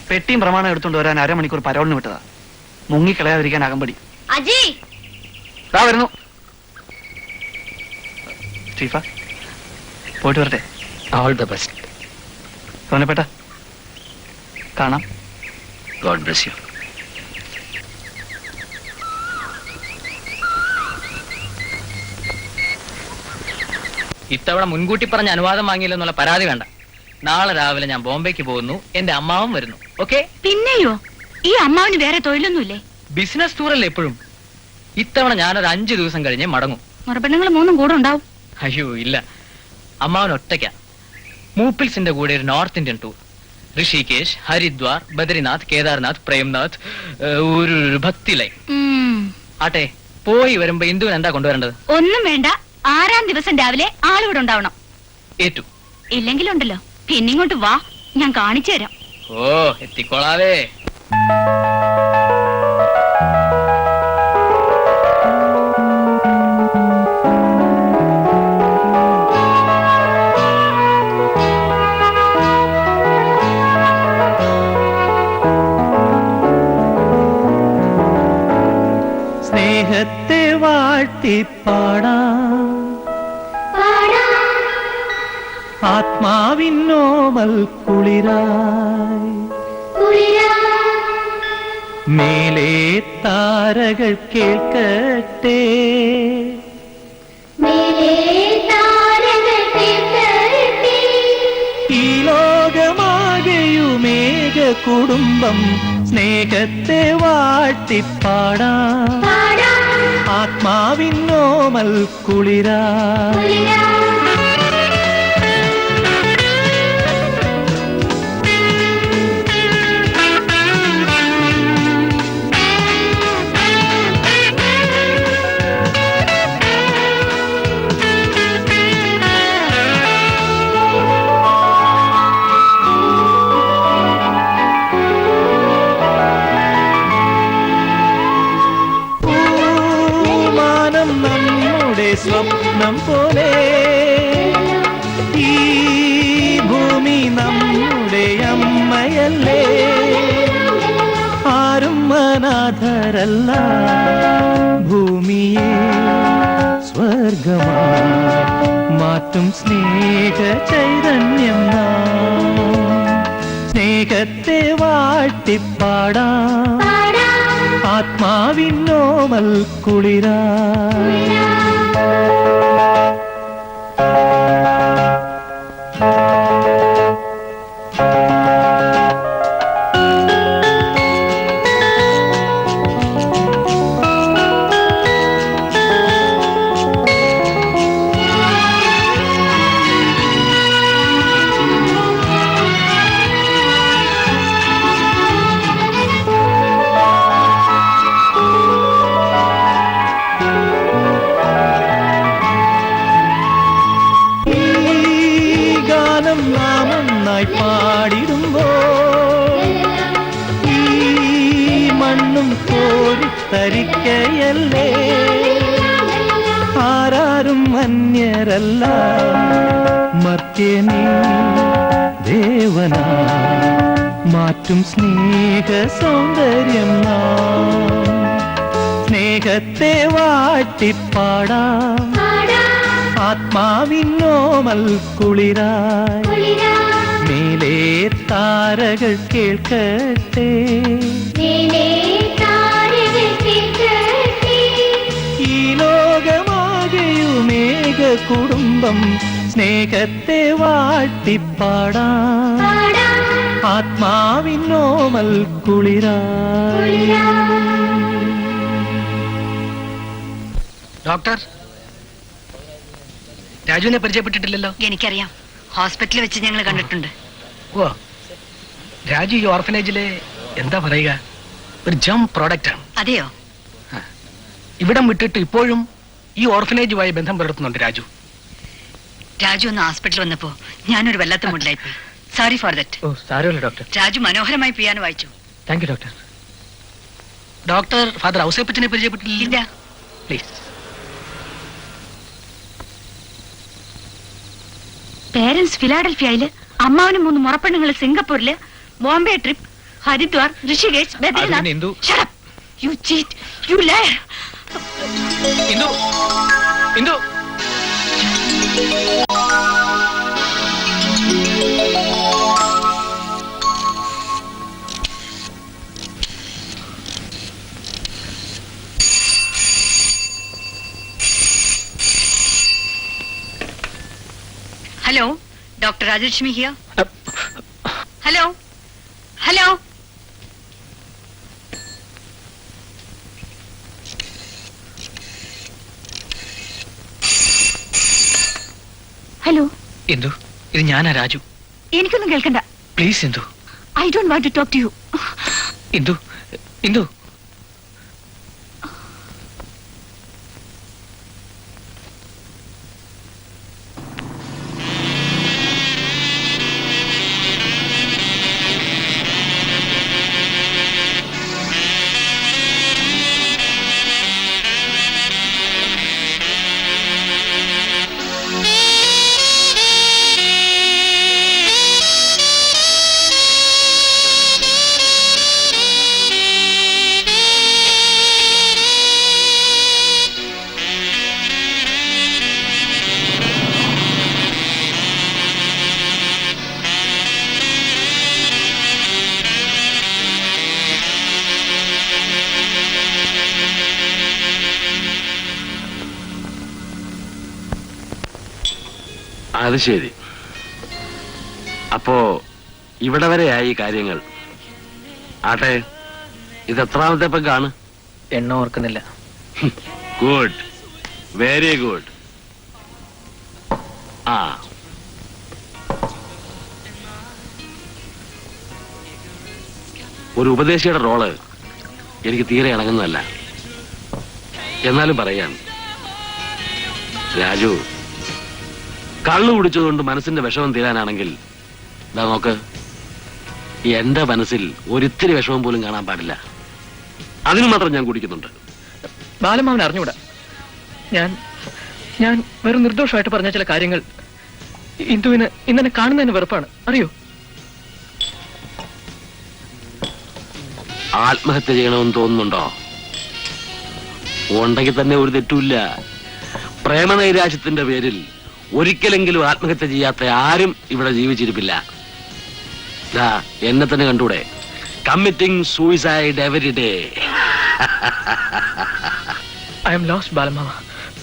പെട്ടിയും പ്രമാണം എടുത്തുകൊണ്ട് വരാൻ 1/2 മണിക്കൂർ പരോളിന് വിട്ടതാ. മുങ്ങിക്കളയാതിരിക്കാൻ അകമ്പടി. അജി, ദാ വരുന്നു. സ്റ്റീഫ, പോയിട്ട് വരട്ടെ. All the best. സോനപ്പേട്ട, കാണാം. God bless you. ഇത്തവണ മുൻകൂട്ടി പറഞ്ഞ അനുവാദം വാങ്ങിയില്ലെന്നുള്ള പരാതി വേണ്ട. നാളെ രാവിലെ ഞാൻ ബോംബെക്ക് പോകുന്നു. എന്റെ അമ്മാവും വരുന്നു. ഓക്കെ? പിന്നെയോ, ഈ അമ്മാവിന് വേറെ തൊഴിലൊന്നുമില്ലേ? ബിസിനസ് ടൂറല്ലേ എപ്പോഴും. ഇത്തവണ ഞാനൊരു 5 ദിവസം കഴിഞ്ഞേ മടങ്ങും. മറുപെണ്ണുങ്ങൾ 3 കൂടെ ഉണ്ടാവും. അയ്യോ ഇല്ല, അമ്മാവൻ ഒറ്റയ്ക്ക. മൂപ്പിൽസിന്റെ കൂടെ ഒരു north Indian tour. Rishikesh, Haridwar, Badrinath, Kedarnath, Premnath, ഒരു ഭക്തി ലൈൻ. ആട്ടെ, പോയി വരുമ്പോ ഇന്ദുവിന് എന്താ കൊണ്ടുവരേണ്ടത്? ഒന്നും വേണ്ട. 6-ാം ദിവസം രാവിലെ ആളിവിടെ ഉണ്ടാവണം. ഏറ്റു. ഇല്ലെങ്കിലുണ്ടല്ലോ, പിന്നിങ്ങോട്ട് വാ, ഞാൻ കാണിച്ചു തരാം. ഓ, എത്തിക്കോളാവേ. സ്നേഹത്തെ വാഴ്ത്തിപ്പാടാം, ആത്മാവിന്നോമൽ കുളിരായി മേലേ താരകൾ കേൾക്കട്ടെ, ഈ ലോകമാകെയുമേക കുടുംബം സ്നേഹത്തെ വാഴ്ത്തിപ്പാടാം, ആത്മാവിന്നോമൽ കുളിരായി. സ്വപ്നം പോലെ ഈ ഭൂമി നമ്മുടെ അമ്മയല്ലേ, ആരും അനാഥരല്ല, ഭൂമിയെ സ്വർഗമായി മാറ്റും സ്നേഹ ചൈതന്യം നാം. സ്നേഹത്തെ വാഴ്ത്തിപ്പാടാം, ആത്മാവിന്നോമൽ കുളിരായി. നാം ഒന്നായി പാടിടുമ്പോ ഈ മണ്ണും കോരിത്തരിക്കയല്ലേ. ആരാരും അന്യരല്ല മർത്യനീ ദേവനാ മാറ്റും സ്നേഹ സൗന്ദര്യം നാം. സ്നേഹത്തെ വാട്ടിപ്പാടാം ആത്മാവിന്നോമൽ കുളിരായി. മേലേ താരകൾ കേൾക്കട്ടെ ഈ ലോകമാകെയുമേക കുടുംബം സ്നേഹത്തെ വാട്ടിപ്പാടാം ആത്മാവിന്നോമൽ കുളിരായി. ഡോക്ടർ, രാജുവിനെ പരിചയപ്പെട്ടിട്ടില്ലല്ലോ. എനിക്കറിയാം, ഹോസ്പിറ്റലിൽ വെച്ച് ഞങ്ങൾ കണ്ടിട്ടുണ്ട്. ഓ, രാജു ഈ ഓർഫനേജിലെ എന്താ പറയുക, ഒരു ജം പ്രോഡക്റ്റ് ആണ്. അതെയോ? ഇവിടം വിട്ടിട്ട് ഇപ്പോഴും ഈ ഓർഫനേജുമായി ബന്ധം പുലർത്തുന്നുണ്ട് രാജു. രാജു ഒന്ന് ഹോസ്പിറ്റലിൽ വന്നപ്പോ ഞാനൊരു വല്ലാത്ത മുടിലായിപ്പോയി. Sorry for that. ഓ സാരമില്ല ഡോക്ടർ. രാജു മനോഹരമായി പിയാനോ വായിച്ചു. Thank you doctor. Doctor father ഔസേപ്പച്ചനെ പരിചയപ്പെട്ടില്ല? ഇല്ല. പ്ലീസ്. പേരൻസ് ഫിലാഡൽഫിയയില്, അമ്മാവനും 3 മുറപ്പെണ്ണുങ്ങൾ സിംഗപ്പൂരില്, Bombay trip, Haridwar, Rishikesh, Badrinath. Indu. Shut up. You cheat. You liar. Indu, Indu. Hello, doctor Rajalakshmi here. Hello hello. Hello. Indu, ഇത് ഞാനാ രാജു. എനിക്കൊന്നും കേൾക്കണ്ട. Please Indu. I don't want to talk to you. Indu, Indu. അത് ശരി. അപ്പോ ഇവിടെ വരെയായി കാര്യങ്ങൾ. ആട്ടെ, ഇത് എത്രാമത്തെ പെഗ്ഗാണ്? എണ്ണം ഓർക്കുന്നില്ല. Good, very good. ആ, ഒരു ഉപദേശിയുടെ റോള് എനിക്ക് തീരെ ഇണങ്ങുന്നതല്ല. എന്നാലും പറയാം, രാജു കള്ളു കുടിച്ചതുകൊണ്ട് മനസ്സിന്റെ വിഷമം തീരാനാണെങ്കിൽ ഇതാ നോക്ക്, എന്റെ മനസ്സിൽ ഒരിത്തിരി വിഷമം പോലും കാണാൻ പാടില്ല. അതിന് മാത്രം ഞാൻ കുടിക്കുന്നുണ്ട്. ബാലമാവൻ അറിഞ്ഞൂടാ. ഞാൻ വെറും നിർദോഷമായിട്ട് പറഞ്ഞ ചില കാര്യങ്ങൾ ഇന്ദുവിന് ഇന്നെ കാണുന്നതിന് വെറുപ്പാണ്, അറിയോ? ആത്മഹത്യ ചെയ്യണമെന്ന് തോന്നുന്നുണ്ടോ? ഉണ്ടെങ്കിൽ തന്നെ ഒരു തെറ്റുമില്ല. പ്രേമനൈരാശ്യത്തിന്റെ പേരിൽ ഒരിക്കലെങ്കിലും ആത്മഹത്യ ചെയ്യാത്ത ആരും ഇവിടെ ജീവിച്ചിരിപ്പില്ല. എന്നെ തന്നെ കണ്ടൂടെ, committing suicide every day. I'm lost ബാലമാമ,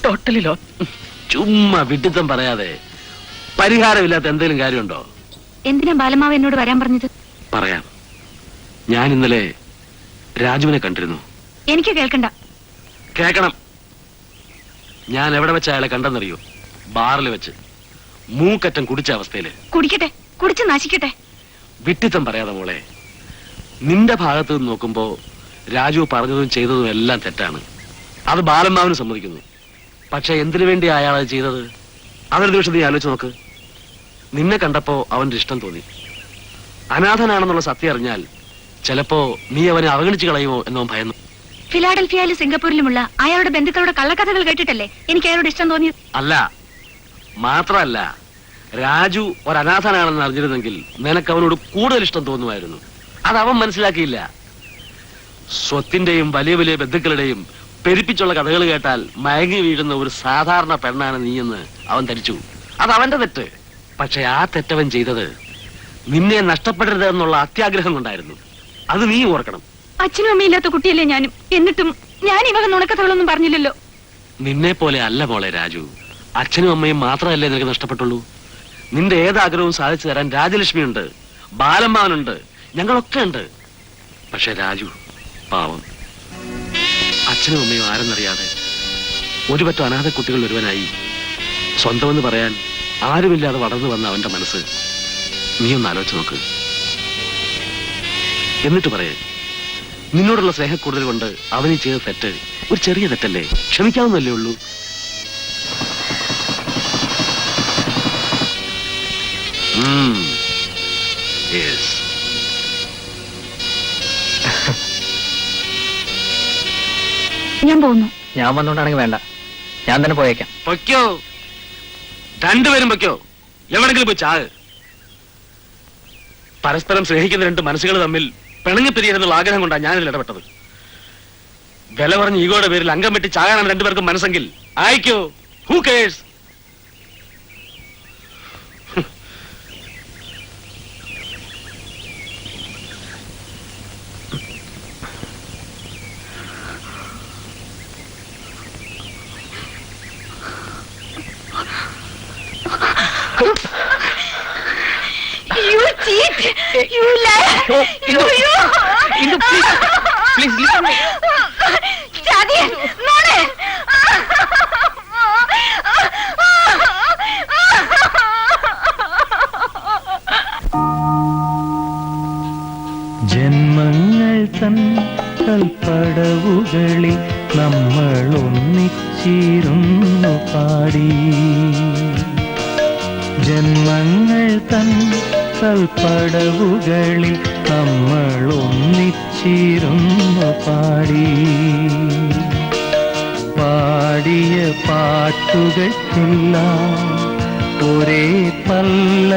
ടോട്ടലി ലോസ്റ്റ്. ചുമ്മാ വിഡിത്തം പറയാതെ പരിഹാരമില്ലാത്ത എന്തെങ്കിലും കാര്യമുണ്ടോ? എന്തിനാ ബാലമാവ് എന്നോട് വരാൻ പറഞ്ഞത്? പറയാം. ഞാൻ ഇന്നലെ രാജുവിനെ കണ്ടിരുന്നു. എനിക്ക് കേൾക്കണ്ട. കേക്കണം. ഞാൻ എവിടെ വെച്ച് അയാളെ കണ്ടെന്നറിയോ? ബാറിൽ വെച്ച്, മൂക്കറ്റം കുടിച്ച അവസ്ഥയില്. കുടിക്കട്ടെ, കുടിച്ച് നശിക്കട്ടെ. വിട്ടിത്തം പറയാതെ മോളെ. നിന്റെ ഭാഗത്ത് നിന്ന് നോക്കുമ്പോ രാജു പറഞ്ഞതും ചെയ്തതും എല്ലാം തെറ്റാണ്. അത് ബാലമ്മാവന് സമ്മതിക്കുന്നു. പക്ഷെ എന്തിനു വേണ്ടി അയാൾ അത് ചെയ്തത്? അതൊരു നിമിഷം നീ ആലോചിച്ച് നോക്ക്. നിന്നെ കണ്ടപ്പോ അവന്റെ ഇഷ്ടം തോന്നി. അനാഥനാണെന്നുള്ള സത്യം അറിഞ്ഞാൽ ചിലപ്പോ നീ അവനെ അവഗണിച്ചു കളയുമോ എന്നോ ഭയന്നു. ഫിലാഡൽഫിയയിലും സിംഗപ്പൂരിലുമുള്ള അയാളുടെ ബന്ധുക്കളുടെ കള്ളക്കഥകൾ കേട്ടിട്ടല്ലേ എനിക്ക് അയാളോട് ഇഷ്ടം തോന്നിയത്. അല്ല, മാത്രമല്ല, രാജു ഒരനാഥനാണെന്ന് അറിഞ്ഞിരുന്നെങ്കിൽ നിനക്ക് അവനോട് കൂടുതൽ ഇഷ്ടം തോന്നുമായിരുന്നു. അത് അവൻ മനസ്സിലാക്കിയില്ല. സ്വത്തിന്റെയും വലിയ വലിയ ബന്ധുക്കളുടെയും പെരുപ്പിച്ചുള്ള കഥകൾ കേട്ടാൽ മയങ്ങി വീഴുന്ന ഒരു സാധാരണ പെണ്ണാണ് നീയെന്ന് അവൻ ധരിച്ചു. അത് അവന്റെ തെറ്റ്. പക്ഷെ ആ തെറ്റവൻ ചെയ്തത് നിന്നെ നഷ്ടപ്പെടരുത് എന്നുള്ള അത്യാഗ്രഹം കൊണ്ടായിരുന്നു. അത് നീ ഓർക്കണം. അച്ഛനും അമ്മയില്ലാത്ത കുട്ടിയല്ലേ ഞാനും. എന്നിട്ടും ഞാൻ ഈ വക നുണക്കഥകളൊന്നും പറഞ്ഞില്ലല്ലോ. നിന്നെ പോലെ അല്ല മോളെ രാജു. അച്ഛനും അമ്മയും മാത്രമല്ലേ നിനക്ക് നഷ്ടപ്പെട്ടുള്ളൂ. നിന്റെ ഏതാഗ്രഹവും സാധിച്ചു തരാൻ രാജലക്ഷ്മിയുണ്ട്, ബാലമ്മാവനുണ്ട്, ഞങ്ങളൊക്കെ ഉണ്ട്. പക്ഷെ രാജു പാവം, അച്ഛനും അമ്മയും ആരെന്നറിയാതെ ഒരു പറ്റം അനാഥ കുട്ടികൾ ഒരുവനായി സ്വന്തമെന്ന് പറയാൻ ആരുമില്ലാതെ വളർന്നു വന്ന അവന്റെ മനസ്സ് നീ ഒന്ന് ആലോചിച്ച് നോക്ക്. എന്നിട്ട് പറയേ, നിന്നോടുള്ള സ്നേഹക്കൂടുതൽ കൊണ്ട് അവനീ ചെയ്ത തെറ്റ് ഒരു ചെറിയ തെറ്റല്ലേ, ക്ഷമിക്കാവുന്നല്ലേ ഉള്ളൂ. Yes. ഞാൻ പോകുന്നു. ഞാൻ വന്നോണ്ടാണെങ്കിൽ വേണ്ട, ഞാൻ തന്നെ പോയേക്കാം. പൊയ്ക്കോ, രണ്ടുപേരും പൊയ്ക്കോ. എവിടെങ്കിലും പോയി ചാക്. പരസ്പരം സ്നേഹിക്കുന്ന രണ്ട് മനസ്സുകൾ തമ്മിൽ പിണങ്ങിപ്പിരിയരുന്നുള്ള ആഗ്രഹം കൊണ്ടാണ് ഞാനിതിൽ ഇടപെട്ടത്. വില പറഞ്ഞ് ഈഗോയുടെ പേരിൽ അംഗം വെട്ടി ചാകാനാണ് രണ്ടുപേർക്കും മനസ്സെങ്കിൽ ആയിക്കോ. Who curse? You cheat! You liar! Indu, please listen me. ചതിയൻ, നുണയൻ. ജന്മങ്ങൾ തൻ കൽപ്പടവുകളിൽ നമ്മൾ ഒന്നിച്ചിരുന്നു പാടി. ജന്മങ്ങൾ തൻ കൽപ്പടവുകളിൽ നമ്മൾ ഒന്നിച്ചിരുന്നു പാടി. പാടിയ പാട്ടുകൾക്കെല്ലാം ഒരേ പല്ലവിയായിരുന്നു.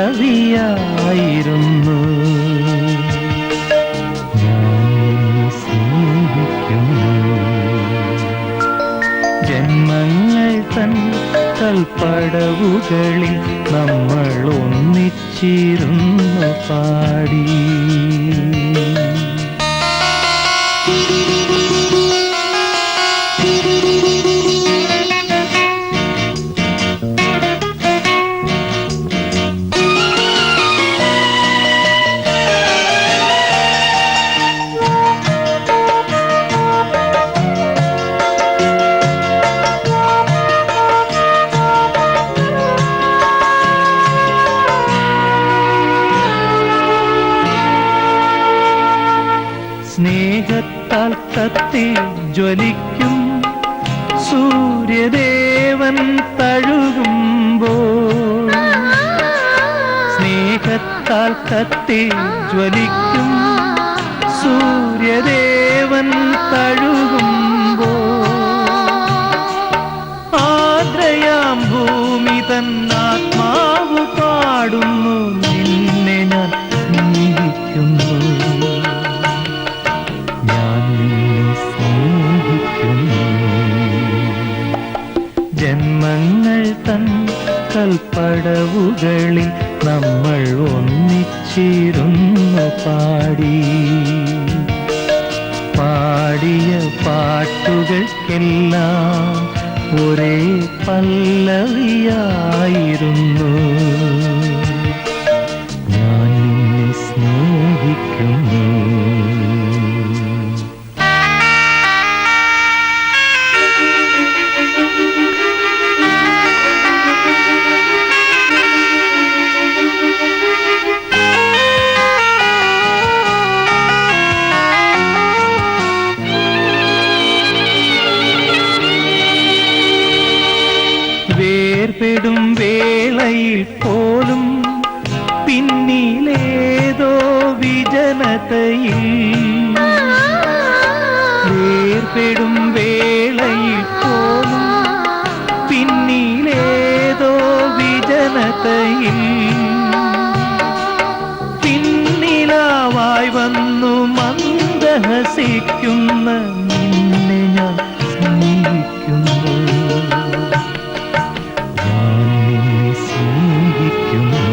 ജന്മങ്ങൾ തൻ കൽപ്പടവുകളിൽ നമ്മൾ ഒന്നിച്ചിരുന്നു പാടി. സ്നേഹത്താൽ കത്തി ജ്വലിക്കും സൂര്യദേവൻ തഴുകുമ്പോൾ. സ്നേഹത്താൽ കത്തി ജ്വലിക്കും സൂര്യദേവൻ തഴുകുമ്പോൾ. ആദ്രയാം ഭൂമി തന്നാത്മാവ് പാടുന്നു, നിന്നെ ഞാൻ സ്നേഹിക്കുന്നു, ഞാൻ നിന്നെ സ്നേഹിക്കുന്നു. ജന്മങ്ങൾ തൻ കൽപ്പടവുകളിൽ നമ്മൾ ഒന്നിച്ചിരുന്നു പാടി. പാടിയ പാട്ടുകൾക്കെല്ലാം ഒരേ പല്ലവിയായിരുന്നു. ഞാൻ നിന്നെ സ്നേഹിക്കുന്നു. വേർപെടും വേളയിൽ പോലും പിന്നിലേതോ വിജനതയിൽ, വേർപെടും വേളയിൽ പോലും പിന്നിലേതോ വിജനതയിൽ, പിന്നിലാവായി വന്നു മന്ദഹസിക്കുന്ന നിന്നെ ഞാൻ സ്നേഹിക്കുന്നു.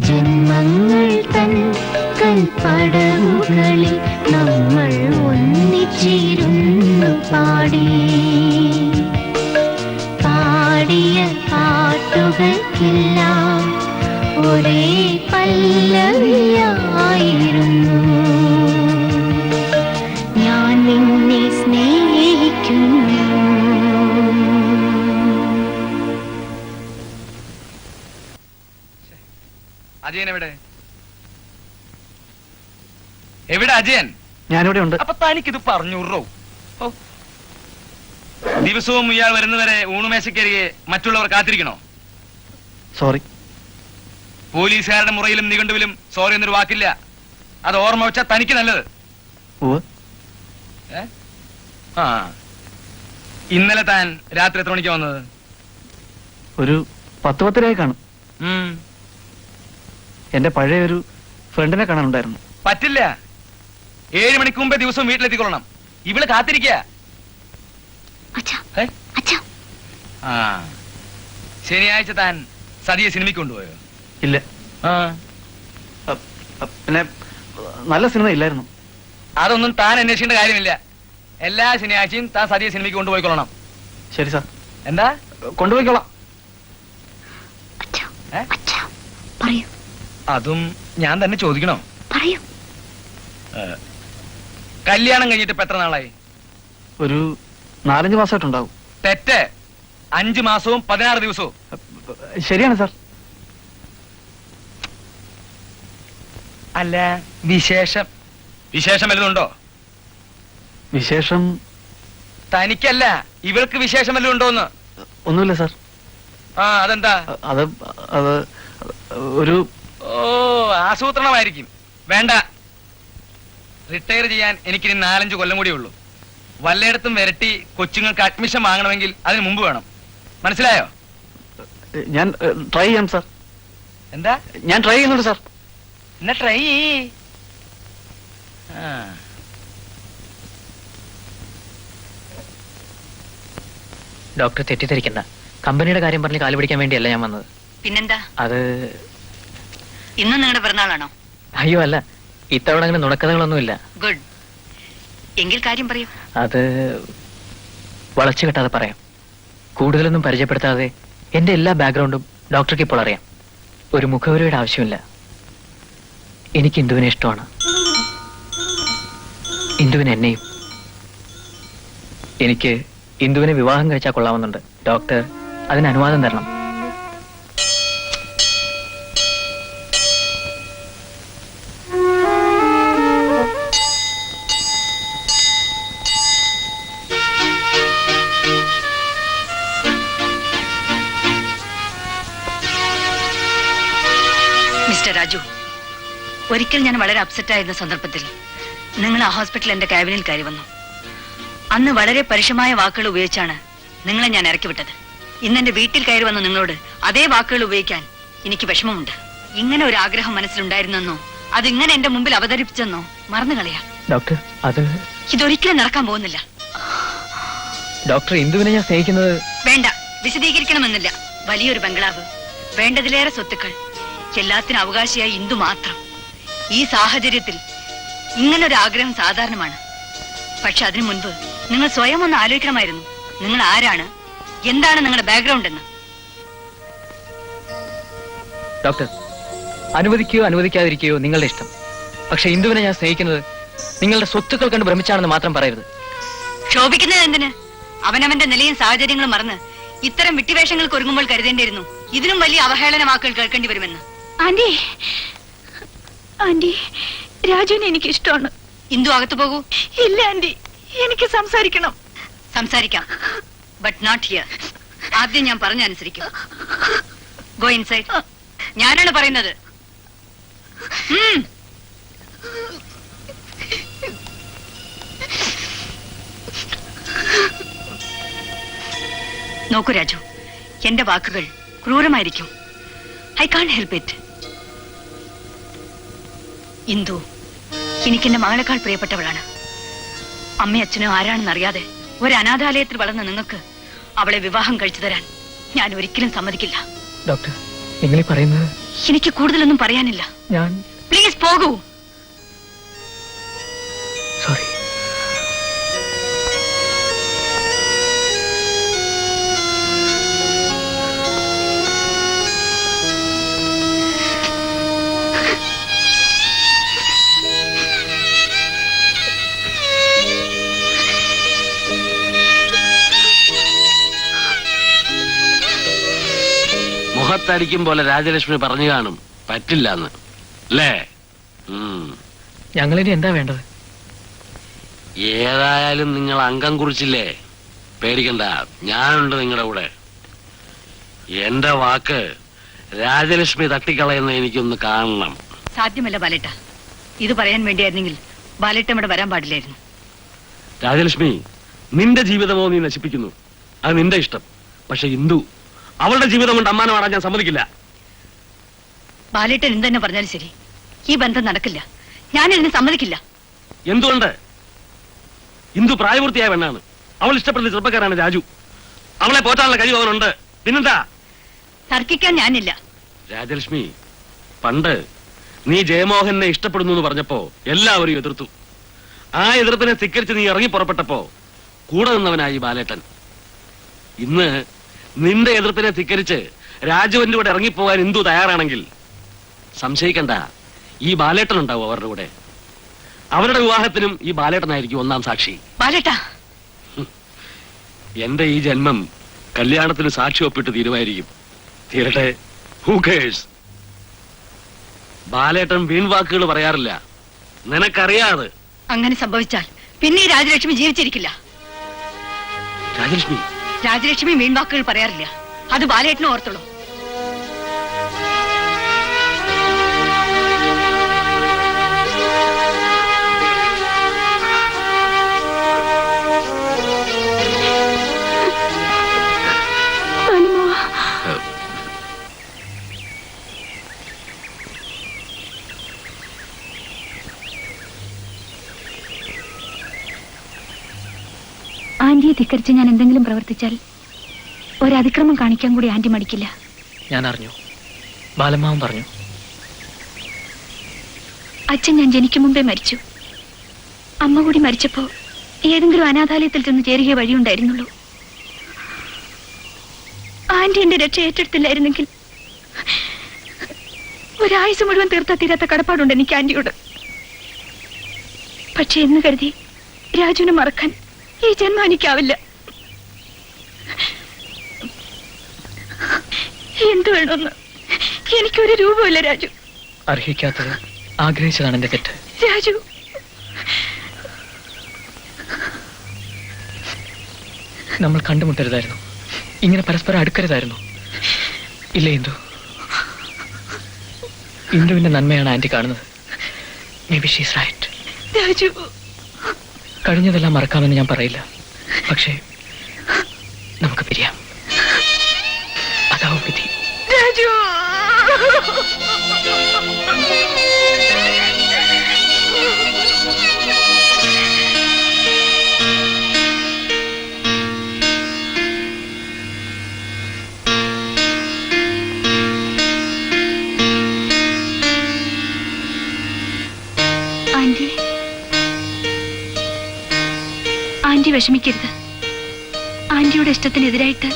ജന്മങ്ങൾ തൻ കൽപ്പടവുകളിൽ നമ്മൾ ഒന്നിച്ചിരുന്നു പാടിയ പാട്ടുകൾക്കെല്ലാം ഒരേ പല്ലവിയായിരുന്നു. ഞാൻ നിന്നെ സ്നേഹിക്കുന്നു. അജയൻ എവിടെ? എവിടെ അജയൻ? ഞാനിവിടെ ഉണ്ട്. അപ്പൊ തനിക്കിത് പറഞ്ഞൂറോ? ദിവസവും ഇയാൾ വരുന്നവരെ ഊണുമേശക്കരികെ മറ്റുള്ളവർ കാത്തിരിക്കണോ? സോറി. പോലീസുകാരുടെ മുറയിലും നിഘണ്ടുവിലും സോറി എന്നൊരു വാക്കില്ല. അത് ഓർമ്മ വെച്ചാൽ തനിക്ക് നല്ലത്. ആ, ഇന്നലെ താൻ രാത്രി എത്ര മണിക്ക് വന്നത്? ഒരു 10-10 കാണും. എന്റെ പഴയ ഒരു ഫ്രണ്ടിനെ കാണാനുണ്ടായിരുന്നു. പറ്റില്ല. 7 മണിക്ക് മുമ്പേ ദിവസവും വീട്ടിലെത്തിക്കൊള്ളണം. ഇവള് കാത്തിരിക്കുക. ആ, ശനിയാഴ്ച താൻ സതിയെ സിനിമയ്ക്ക് കൊണ്ടുപോയോ? ഇല്ല. പിന്നെ നല്ല സിനിമ ഇല്ലായിരുന്നു. അതൊന്നും താൻ അന്വേഷിക്കേണ്ട കാര്യമില്ല. എല്ലാ ശനിയാഴ്ചയും താൻ സതിയെ സിനിമയ്ക്ക് കൊണ്ടുപോയിക്കൊള്ളണം. ശരി സാർ. എന്താ? കൊണ്ടുപോയിക്കോളാം. പറയൂ. അതും ഞാൻ തന്നെ ചോദിക്കണോ? പറയൂ. കല്യാണം കഴിഞ്ഞിട്ട് ഇപ്പൊ എത്ര നാളായി? ഒരു 4-5 മാസമായിട്ടുണ്ടാവും. തെറ്റ്. 5 മാസവും 16 ദിവസവും. ശരിയാണ് സാർ. അല്ല, വിശേഷം വല്ലതുണ്ടോ? വിശേഷം തനിക്കല്ല, ഇവൾക്ക് വിശേഷം വല്ലതും ഉണ്ടോന്ന്? ഒന്നുമില്ല സാർ. ആ, അതെന്താ? അത് ഒരു ആസൂത്രണമായിരിക്കും. വേണ്ട. റിട്ടയർ ചെയ്യാൻ എനിക്കിനി 4-5 കൊല്ലം കൂടിയേ ഉള്ളൂ. വല്ലയിടത്തും വരട്ടി കൊച്ചുങ്ങൾക്ക് അഡ്മിഷൻ വാങ്ങണമെങ്കിൽ അതിന് മുമ്പ് വേണം. മനസ്സിലായോ? ഞാൻ ട്രൈ ചെയ്യാം സാർ. എന്താ? ഞാൻ ട്രൈ ചെയ്യുന്നുണ്ട് സാർ. എന്നാ ട്രൈ ചെയ്യ്. ഡോക്ടർ തെറ്റിദ്ധരിക്കണ്ട. കമ്പനിയുടെ കാര്യം പറഞ്ഞ് കാല് പിടിക്കാൻ വേണ്ടിയല്ല ഞാൻ വന്നത്. പിന്നെന്താ? അത് ഇന്നും നിങ്ങളുടെ പിറന്നാളാണോ? അയ്യോ അല്ല, ഇത്തവണ അങ്ങനെ നുണക്കഥകളൊന്നുമില്ല. ഗുഡ്. എങ്കിൽ കാര്യം പറയൂ. അത് വളച്ചു കെട്ടാതെ പറയാം. കൂടുതലൊന്നും പരിചയപ്പെടുത്താതെ എന്റെ എല്ലാ ബാക്ക്ഗ്രൗണ്ടും ഡോക്ടർക്ക് ഇപ്പോൾ അറിയാം. ഒരു മുഖവരയുടെ ആവശ്യമില്ല. എനിക്ക് ഇന്ദുവിനെ ഇഷ്ടമാണ്. ഇന്ദുവിന് എന്നെയും. എനിക്ക് ഇന്ദുവിനെ വിവാഹം കഴിച്ചാൽ കൊള്ളാമെന്നുണ്ട്. ഡോക്ടർ അതിന് അനുവാദം തരണം. മിസ്റ്റർ രാജു, ഒരിക്കൽ ഞാൻ വളരെ അപ്സെറ്റ് ആയിരുന്ന സന്ദർഭത്തിൽ നിങ്ങൾ ആ ഹോസ്പിറ്റൽ എന്റെ ക്യാബിനിൽ കയറി വന്നു. അന്ന് വളരെ പരുഷമായ വാക്കുകൾ ഉപയോഗിച്ചാണ് നിങ്ങളെ ഞാൻ ഇറക്കി വിട്ടത്. ഇന്ന് എന്റെ വീട്ടിൽ കയറി വന്ന നിങ്ങളോട് അതേ വാക്കുകൾ ഉപയോഗിക്കാൻ എനിക്ക് വിഷമമുണ്ട്. ഇങ്ങനെ ഒരു ആഗ്രഹം മനസ്സിലുണ്ടായിരുന്നെന്നോ അതിങ്ങനെ എന്റെ മുമ്പിൽ അവതരിപ്പിച്ചെന്നോ മറന്നു കളയാ. ഡോക്ടർ, അത് ഇതൊരിക്കലും നടക്കാൻ പോകുന്നില്ല. ഡോക്ടർ, ഇന്ദുവിനെ ഞാൻ സ്നേഹിക്കുന്നത്... വേണ്ട, വിശദീകരിക്കണമെന്നില്ല. വലിയൊരു ബംഗ്ലാവ്, വേണ്ടതിലേറെ സ്വത്തുക്കൾ, എല്ലാത്തിനും അവകാശിയായി ഇന്ദു മാത്രം. ഈ സാഹചര്യത്തിൽ ഇങ്ങനൊരു ആഗ്രഹം സാധാരണമാണ്. പക്ഷെ അതിനു മുൻപ് നിങ്ങൾ സ്വയം ഒന്ന് ആലോചിക്കണമായിരുന്നു. നിങ്ങൾ ആരാണ്, എന്താണ് നിങ്ങളുടെ ബാക്ക്ഗ്രൗണ്ട് എന്ന്. ഡോക്ടർ, അനുവദിക്കുകയോ അനുവദിക്കാതിരിക്കുകയോ നിങ്ങളുടെ ഇഷ്ടം. പക്ഷെ ഇന്ദുവിനെ ഞാൻ സ്നേഹിക്കുന്നത് നിങ്ങളുടെ സ്വത്തുക്കൾ കണ്ട് ഭ്രമിച്ചാണെന്ന് മാത്രം പറയരുത്. ക്ഷോഭിക്കുന്നത് എന്തിന്? അവനവന്റെ നിലയും സാഹചര്യങ്ങളും മറന്ന് ഇത്തരം വിട്ടിവേഷങ്ങൾക്ക് ഒരുങ്ങുമ്പോൾ കരുതേണ്ടിയിരുന്നു ഇതിനും വലിയ അവഹേളന വാക്കുകൾ കേൾക്കേണ്ടി വരുമെന്ന്. ആന്റി, ആന്റി, രാജുവിനെ എനിക്ക് ഇഷ്ടമാണ്. ഇന്ദു അകത്തു പോകൂ. ഇല്ല ആന്റി, എനിക്ക് സംസാരിക്കണം. സംസാരിക്കാം, ബട്ട് നോട്ട് ഹിയർ. ആദ്യം ഞാൻ പറഞ്ഞനുസരിക്കും. Go inside. ഞാനാണ് പറയുന്നത്. നോക്കൂ രാജു, എന്റെ വാക്കുകൾ ക്രൂരമായിരിക്കും. I can't help it. Indu എനിക്കെന്റെ മകളെക്കാൾ പ്രിയപ്പെട്ടവളാണ്. അമ്മയും അച്ഛനും ആരാണെന്നറിയാതെ ഒരു അനാഥാലയത്തിൽ വളർന്ന നിങ്ങൾക്ക് അവളെ വിവാഹം കഴിച്ചു തരാൻ ഞാൻ ഒരിക്കലും സമ്മതിക്കില്ല. ഡോക്ടർ, നിങ്ങൾ പറയുന്നത് എനിക്ക് കൂടുതലൊന്നും പറയാനില്ല. ഞാൻ പ്ലീസ് പോകൂ. സോറി. മുഖത്തടിക്കും പോലെ രാജലക്ഷ്മി പറഞ്ഞു കാണും പറ്റില്ല എന്ന് അല്ലേ? ഞങ്ങളിനി എന്താ വേണ്ടത്? ഏതായാലും നിങ്ങൾ അംഗം കുറിച്ചില്ലേ, പേടിക്കണ്ട, ഞാനുണ്ട് നിങ്ങളുടെ കൂടെ. എന്റെ വാക്ക് രാജലക്ഷ്മി തട്ടിക്കളയുന്ന എനിക്കൊന്ന് കാണണം. സാധ്യമല്ല ബാലേട്ട. ഇത് പറയാൻ വേണ്ടിയായിരുന്നെങ്കിൽ ബാലേട്ട ഇവിടെ വരാൻ പാടില്ലായിരുന്നു. രാജലക്ഷ്മി, നിന്റെ ജീവിതമോ നീ നശിപ്പിക്കുന്നു, അത് നിന്റെ ഇഷ്ടം. പക്ഷെ ഇന്ദു, അവളുടെ ജീവിതം കൊണ്ട് അമ്മാനമാടാൻ ഞാൻ സമ്മതിക്കില്ല. ബാലേട്ടൻ എന്തെന്നെ പറഞ്ഞാലും ശരി, ഈ ബന്ധം നടക്കില്ല. ഞാനിതിന് സമ്മതിക്കില്ല. എന്തുകൊണ്ട്? ഇന്ദു പ്രായപൂർത്തിയായ പെണ്ണാണ്. അവൾ ഇഷ്ടപ്പെടുന്ന ചെറുപ്പക്കാരാണ് രാജു. അവളെ പോറ്റാനുള്ള കഴിവ് അവനുണ്ട്. പിന്നെന്താ? തർക്കിക്കാൻ ഞാനില്ല. രാജലക്ഷ്മി, പണ്ട് നീ ജയമോഹനെ ഇഷ്ടപ്പെടുന്നു എന്ന് പറഞ്ഞപ്പോ എല്ലാവരും എതിർത്തു. ആ എതിർപ്പിനെ ധിക്കരിച്ച് നീ ഇറങ്ങി പുറപ്പെട്ടപ്പോ കൂടെ നിന്നവനായി ബാലേട്ടൻ. ഇന്ന് നിന്റെ എതിർപ്പിനെ ധിക്കരിച്ച് രാജുവിന്റെ കൂടെ ഇറങ്ങിപ്പോകാൻ ഇന്ദു തയ്യാറാണെങ്കിൽ സംശയിക്കണ്ട, ഈ ബാലേട്ടൻ ഉണ്ടാവും അവരുടെ കൂടെ. അവരുടെ വിവാഹത്തിനും ഈ ബാലേട്ടനായിരിക്കും ഒന്നാം സാക്ഷി. ബാലേട്ട, എന്റെ ഈ ജന്മം കല്യാണത്തിന് സാക്ഷി ഒപ്പിട്ട് തീരുമായിരിക്കും. തീരട്ടെ, ഹൂ കേഴ്സ്? ബാലേട്ടൻ വീൺവാക്കുകൾ പറയാറില്ല, നിനക്കറിയാതെ. അങ്ങനെ സംഭവിച്ചാൽ പിന്നെ ഈ രാജലക്ഷ്മി ജീവിച്ചിരിക്കില്ല. രാജലക്ഷ്മി, രാജലക്ഷ്മി വീൺവാക്കുകൾ പറയാറില്ല. അത് ബാലേട്ടനും ഓർത്തുള്ളൂ. ആന്റിയെ ധിക്കരിച്ച് ഞാൻ എന്തെങ്കിലും പ്രവർത്തിച്ചാൽ ഒരതിക്രമം കാണിക്കാൻ കൂടി ആന്റി മടിക്കില്ല. ഞാൻ അറിഞ്ഞു, ബാലമ്മാവൻ പറഞ്ഞു. അച്ഛൻ ഞാൻ ജനിക്കും മുമ്പേ മരിച്ചു. അമ്മ കൂടി മരിച്ചപ്പോ ഏതെങ്കിലും അനാഥാലയത്തിൽ ചെന്ന് ചേരുക വഴിയുണ്ടായിരുന്നുള്ളൂ. ആന്റി എന്റെ രക്ഷ ഏറ്റെടുത്തില്ലായിരുന്നെങ്കിൽ ഒരാഴ്ച മുഴുവൻ തീർത്താ തീരാത്ത കടപ്പാടുണ്ട് എനിക്ക് ആന്റിയോട്. പക്ഷെ എന്ന് കരുതി രാജുവിനെ മറക്കാൻ ഈ ജന്മം എനിക്കാവില്ല. എന്ത് വേണമെന്ന് എനിക്കൊരു രൂപമില്ല രാജു. അർഹിക്കാത്തത് ആഗ്രഹിച്ചതാണ് എന്റെ തെറ്റ്. രാജു, നമ്മൾ കണ്ടുമുട്ടരുതായിരുന്നു, ഇങ്ങനെ പരസ്പരം അടുക്കരുതായിരുന്നു. ഇല്ല ഇന്ദു, ഇന്ദുവിന്റെ നന്മയാണ് ആന്റി കാണുന്നത്. Maybe she's right. Raju, കഴിഞ്ഞതെല്ലാം മറക്കാമെന്ന് ഞാൻ പറയില്ല, പക്ഷേ നമുക്ക് പിരിയാം. അതാവും വിധി. രാജു, ആന്റി, ആന്റി വിഷമിക്കരുത്. ആന്റിയുടെ ഇഷ്ടത്തിനെതിരായിട്ട്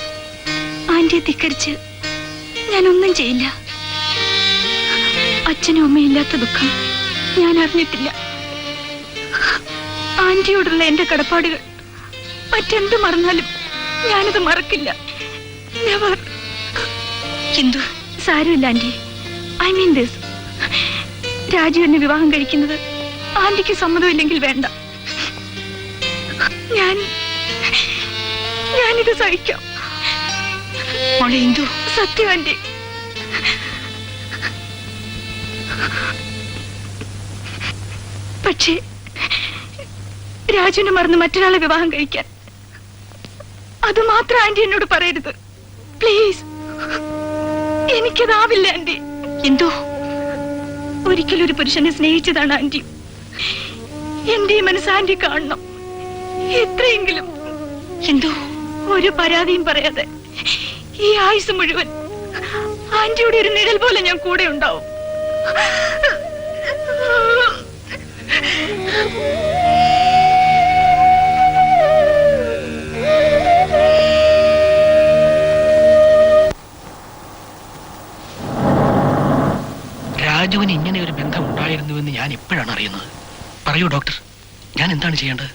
ആന്റിയെ ധിക്കരിച്ച് ഞാനൊന്നും ചെയ്യില്ല. അച്ഛനും അമ്മയും ഇല്ലാത്ത ദുഃഖം ഞാൻ അറിഞ്ഞിട്ടില്ല. ആന്റിയോടുള്ള എന്റെ കടപ്പാടുകൾ മറ്റെന്ത് മറന്നാലും ഞാനത് മറക്കില്ല. നെവർ. ഹിന്ദു, സാരമില്ല aunty. I mean this. Raju എന്നെ വിവാഹം കഴിക്കുന്നത് ആന്റിക്ക് സമ്മതമില്ലെങ്കിൽ വേണ്ട. ഞാനിത് സഹിക്കാം. മോളെ ഹിന്ദു, സത്യം ആന്റി. പക്ഷേ രാജുവിനെ മറന്ന് മറ്റൊരാളെ വിവാഹം കഴിക്കാൻ അത് മാത്രം ആന്റി എന്നോട് പറയരുത് പ്ലീസ്. എനിക്കതാവില്ല ആന്റി. ഹിന്ദു, ഒരിക്കലൊരു പുരുഷനെ സ്നേഹിച്ചതാണ് ആന്റി. എന്റെ ഈ മനസ്സ് ആന്റി കാണണം. എത്രയെങ്കിലും. ഹിന്ദു, ഒരു പരാതിയും പറയാതെ ഈ ആയുസ് മുഴുവൻ ആന്റിയുടെ ഒരു നിഴൽ പോലെ ഞാൻ കൂടെ ഉണ്ടാവും. രാജുവിന് ഇങ്ങനെ ഒരു ബന്ധം ഉണ്ടായിരുന്നുവെന്ന് ഞാൻ ഇപ്പോഴാണ് അറിയുന്നത്. പറയൂ ഡോക്ടർ, ഞാൻ എന്താണ് ചെയ്യേണ്ടത്?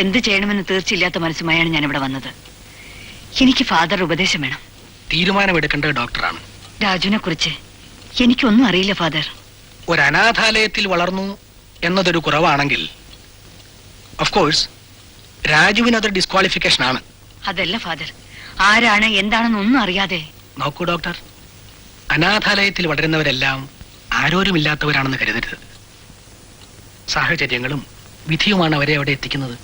എന്ത് ചെയ്യണമെന്ന് തീർച്ചയില്ലാത്ത മനസ്സുമായാണ് ഞാൻ ഇവിടെ വന്നത്. എനിക്ക് ഫാദർ ഉപദേശം വേണം. തീരുമാനമെടുക്കേണ്ടത് ഡോക്ടറാണ്. രാജുവിനെ കുറിച്ച് എനിക്കൊന്നും അറിയില്ല ഫാദർ. ഒരു അനാഥാലയത്തിൽ വളർന്നു എന്നതൊരു കുറവാണെങ്കിൽ ഓഫ് കോഴ്സ് രാജുവിന് അതൊരു ഡിസ്ക്വാളിഫിക്കേഷൻ ആണ്. അതല്ല ഫാദർ, ആരാണ് എന്താണെന്നൊന്നും അറിയാതെ. നോക്കൂ ഡോക്ടർ, അനാഥാലയത്തിൽ വളരുന്നവരെല്ലാം ആരോരുമില്ലാത്തവരാണെന്ന് കരുതരുത്. സാഹചര്യങ്ങളും വിധിയുമാണ് അവരെ അവിടെ എത്തിക്കുന്നത്.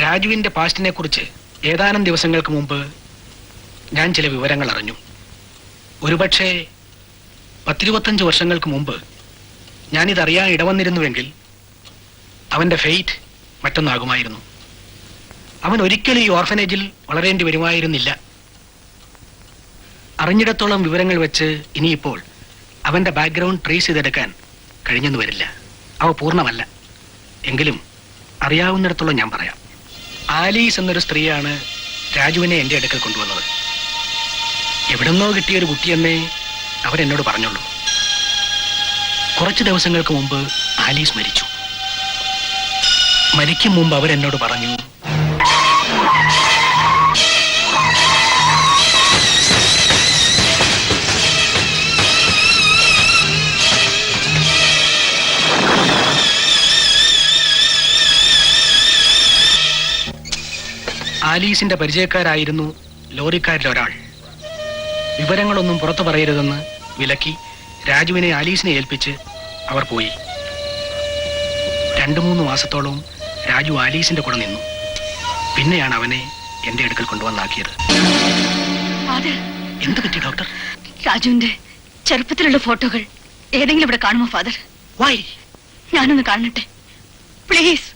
രാജുവിന്റെ പാസ്റ്റിനെ കുറിച്ച് ഏതാനും ദിവസങ്ങൾക്ക് മുമ്പ് ഞാൻ ചില വിവരങ്ങൾ അറിഞ്ഞു. ഒരുപക്ഷെ 10-25 വർഷങ്ങൾക്ക് മുമ്പ് ഞാനിതറിയാൻ ഇടവന്നിരുന്നുവെങ്കിൽ അവന്റെ ഫെയ്റ്റ് മറ്റൊന്നാകുമായിരുന്നു. അവൻ ഒരിക്കലും ഈ ഓർഫനേജിൽ വളരേണ്ടി വരുമായിരുന്നില്ല. അറിഞ്ഞിടത്തോളം വിവരങ്ങൾ വെച്ച് ഇനിയിപ്പോൾ അവന്റെ ബാക്ക്ഗ്രൗണ്ട് ട്രേസ് ചെയ്തെടുക്കാൻ കഴിഞ്ഞെന്ന് വരില്ല. അവ പൂർണ്ണമല്ല. എങ്കിലും അറിയാവുന്നിടത്തോളം ഞാൻ പറയാം. ആലീസ് എന്നൊരു സ്ത്രീയാണ് രാജുവിനെ എൻ്റെ അടുക്കൽ കൊണ്ടുവന്നത്. എവിടെന്നോ കിട്ടിയൊരു കുട്ടിയെന്നേ അവരെന്നോട് പറഞ്ഞുള്ളൂ. കുറച്ച് ദിവസങ്ങൾക്ക് മുമ്പ് ആലീസ് മരിച്ചു. മരിക്കും മുമ്പ് അവരെന്നോട് പറഞ്ഞു, ആലീസിന്റെ പരിചയക്കാരായിരുന്നു ലോറിക്കാരിൽ ഒരാൾ. വിവരങ്ങളൊന്നും പുറത്തു പറയരുതെന്ന് വിലക്കി രാജുവിനെ ആലീസിനെ ഏൽപ്പിച്ച് അവർ പോയി. 2-3 മാസത്തോളം രാജു ആലീസിന്റെ കൂടെ നിന്നു. പിന്നെയാണ് അവനെ എന്റെ അടുക്കൽ കൊണ്ടുവന്നാക്കിയത്. എന്ത് പറ്റി ഡോക്ടർ? രാജുവിന്റെ ചെറുപ്പത്തിലുള്ള ഫോട്ടോകൾ ഏതെങ്കിലും ഇവിടെ കാണുമോ ഫാദർ? വൈ? ഞാനൊന്ന് കാണട്ടെ please.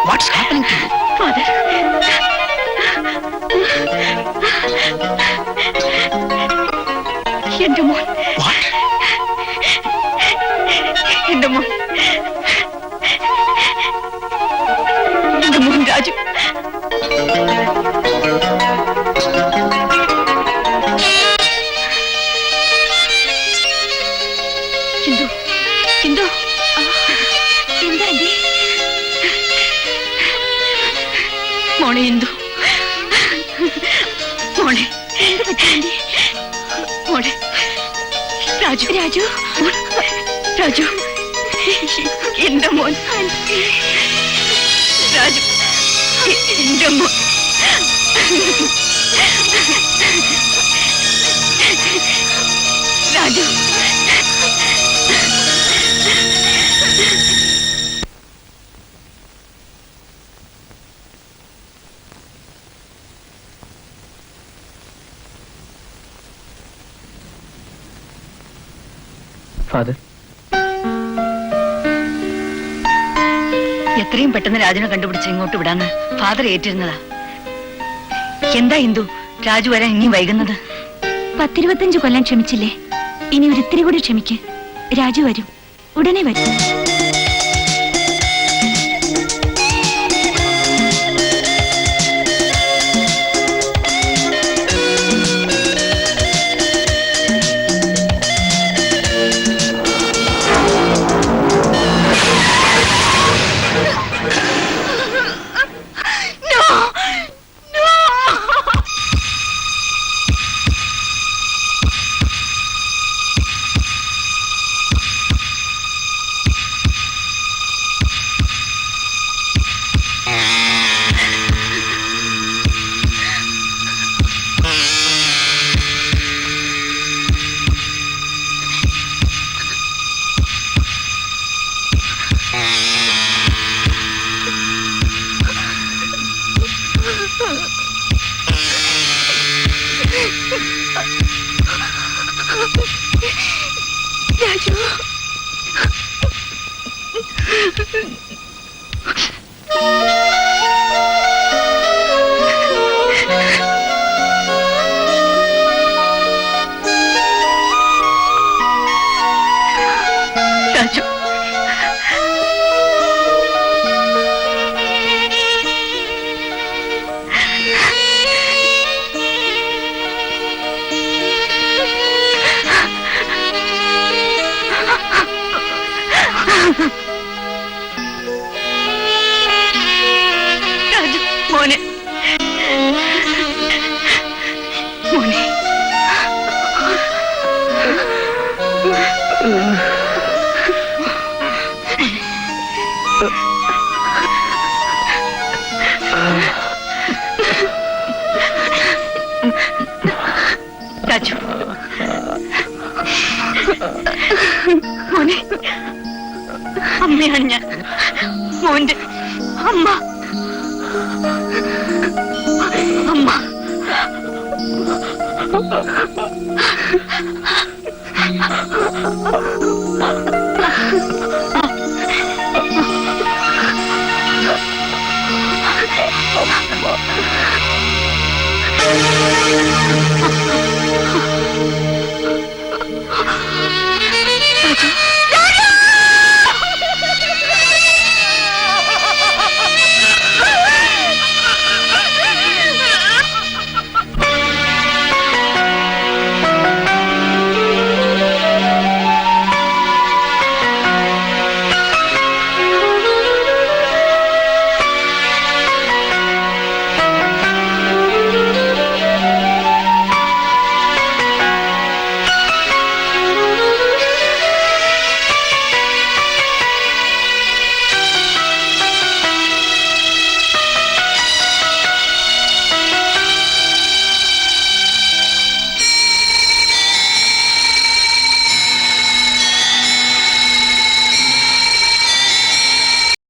What's happening to you? Father. എന്റെ മോൻ. What? എന്റെ മോൻ. എന്റെ മോൻ രാജു. ഹിന്ദു, ഹിന്ദു, എന്താ ആന്റി? മോളെ ഹിന്ദു, മോളെ എന്ത് പറ്റി ആന്റി? മോളെ രാജു, രാജു, രാജു, എന്റെ മോൻ രാജു, എന്റെ മോൻ രാജു. ഫാദർ, എത്രയും പെട്ടെന്ന് രാജുനെ കണ്ടുപിടിച്ച് ഇങ്ങോട്ട് വിടാന്ന് ഫാദർ ഏറ്റിരുന്നതാ. എന്താ ഇന്ദു രാജു വരാൻ ഇനി വൈകുന്നത്? 10-25 കൊല്ലം ക്ഷമിച്ചില്ലേ, ഇനി ഒരിത്തിരി കൂടി ക്ഷമിക്ക്. രാജു വരും, ഉടനെ വരും. രാജു, രാജു മോനെ, മോനെ. രാജു മോനെ, അമ്മയാണ് ഞാൻ, മോന്റെ അമ്മ. അമ്മ അമ്മ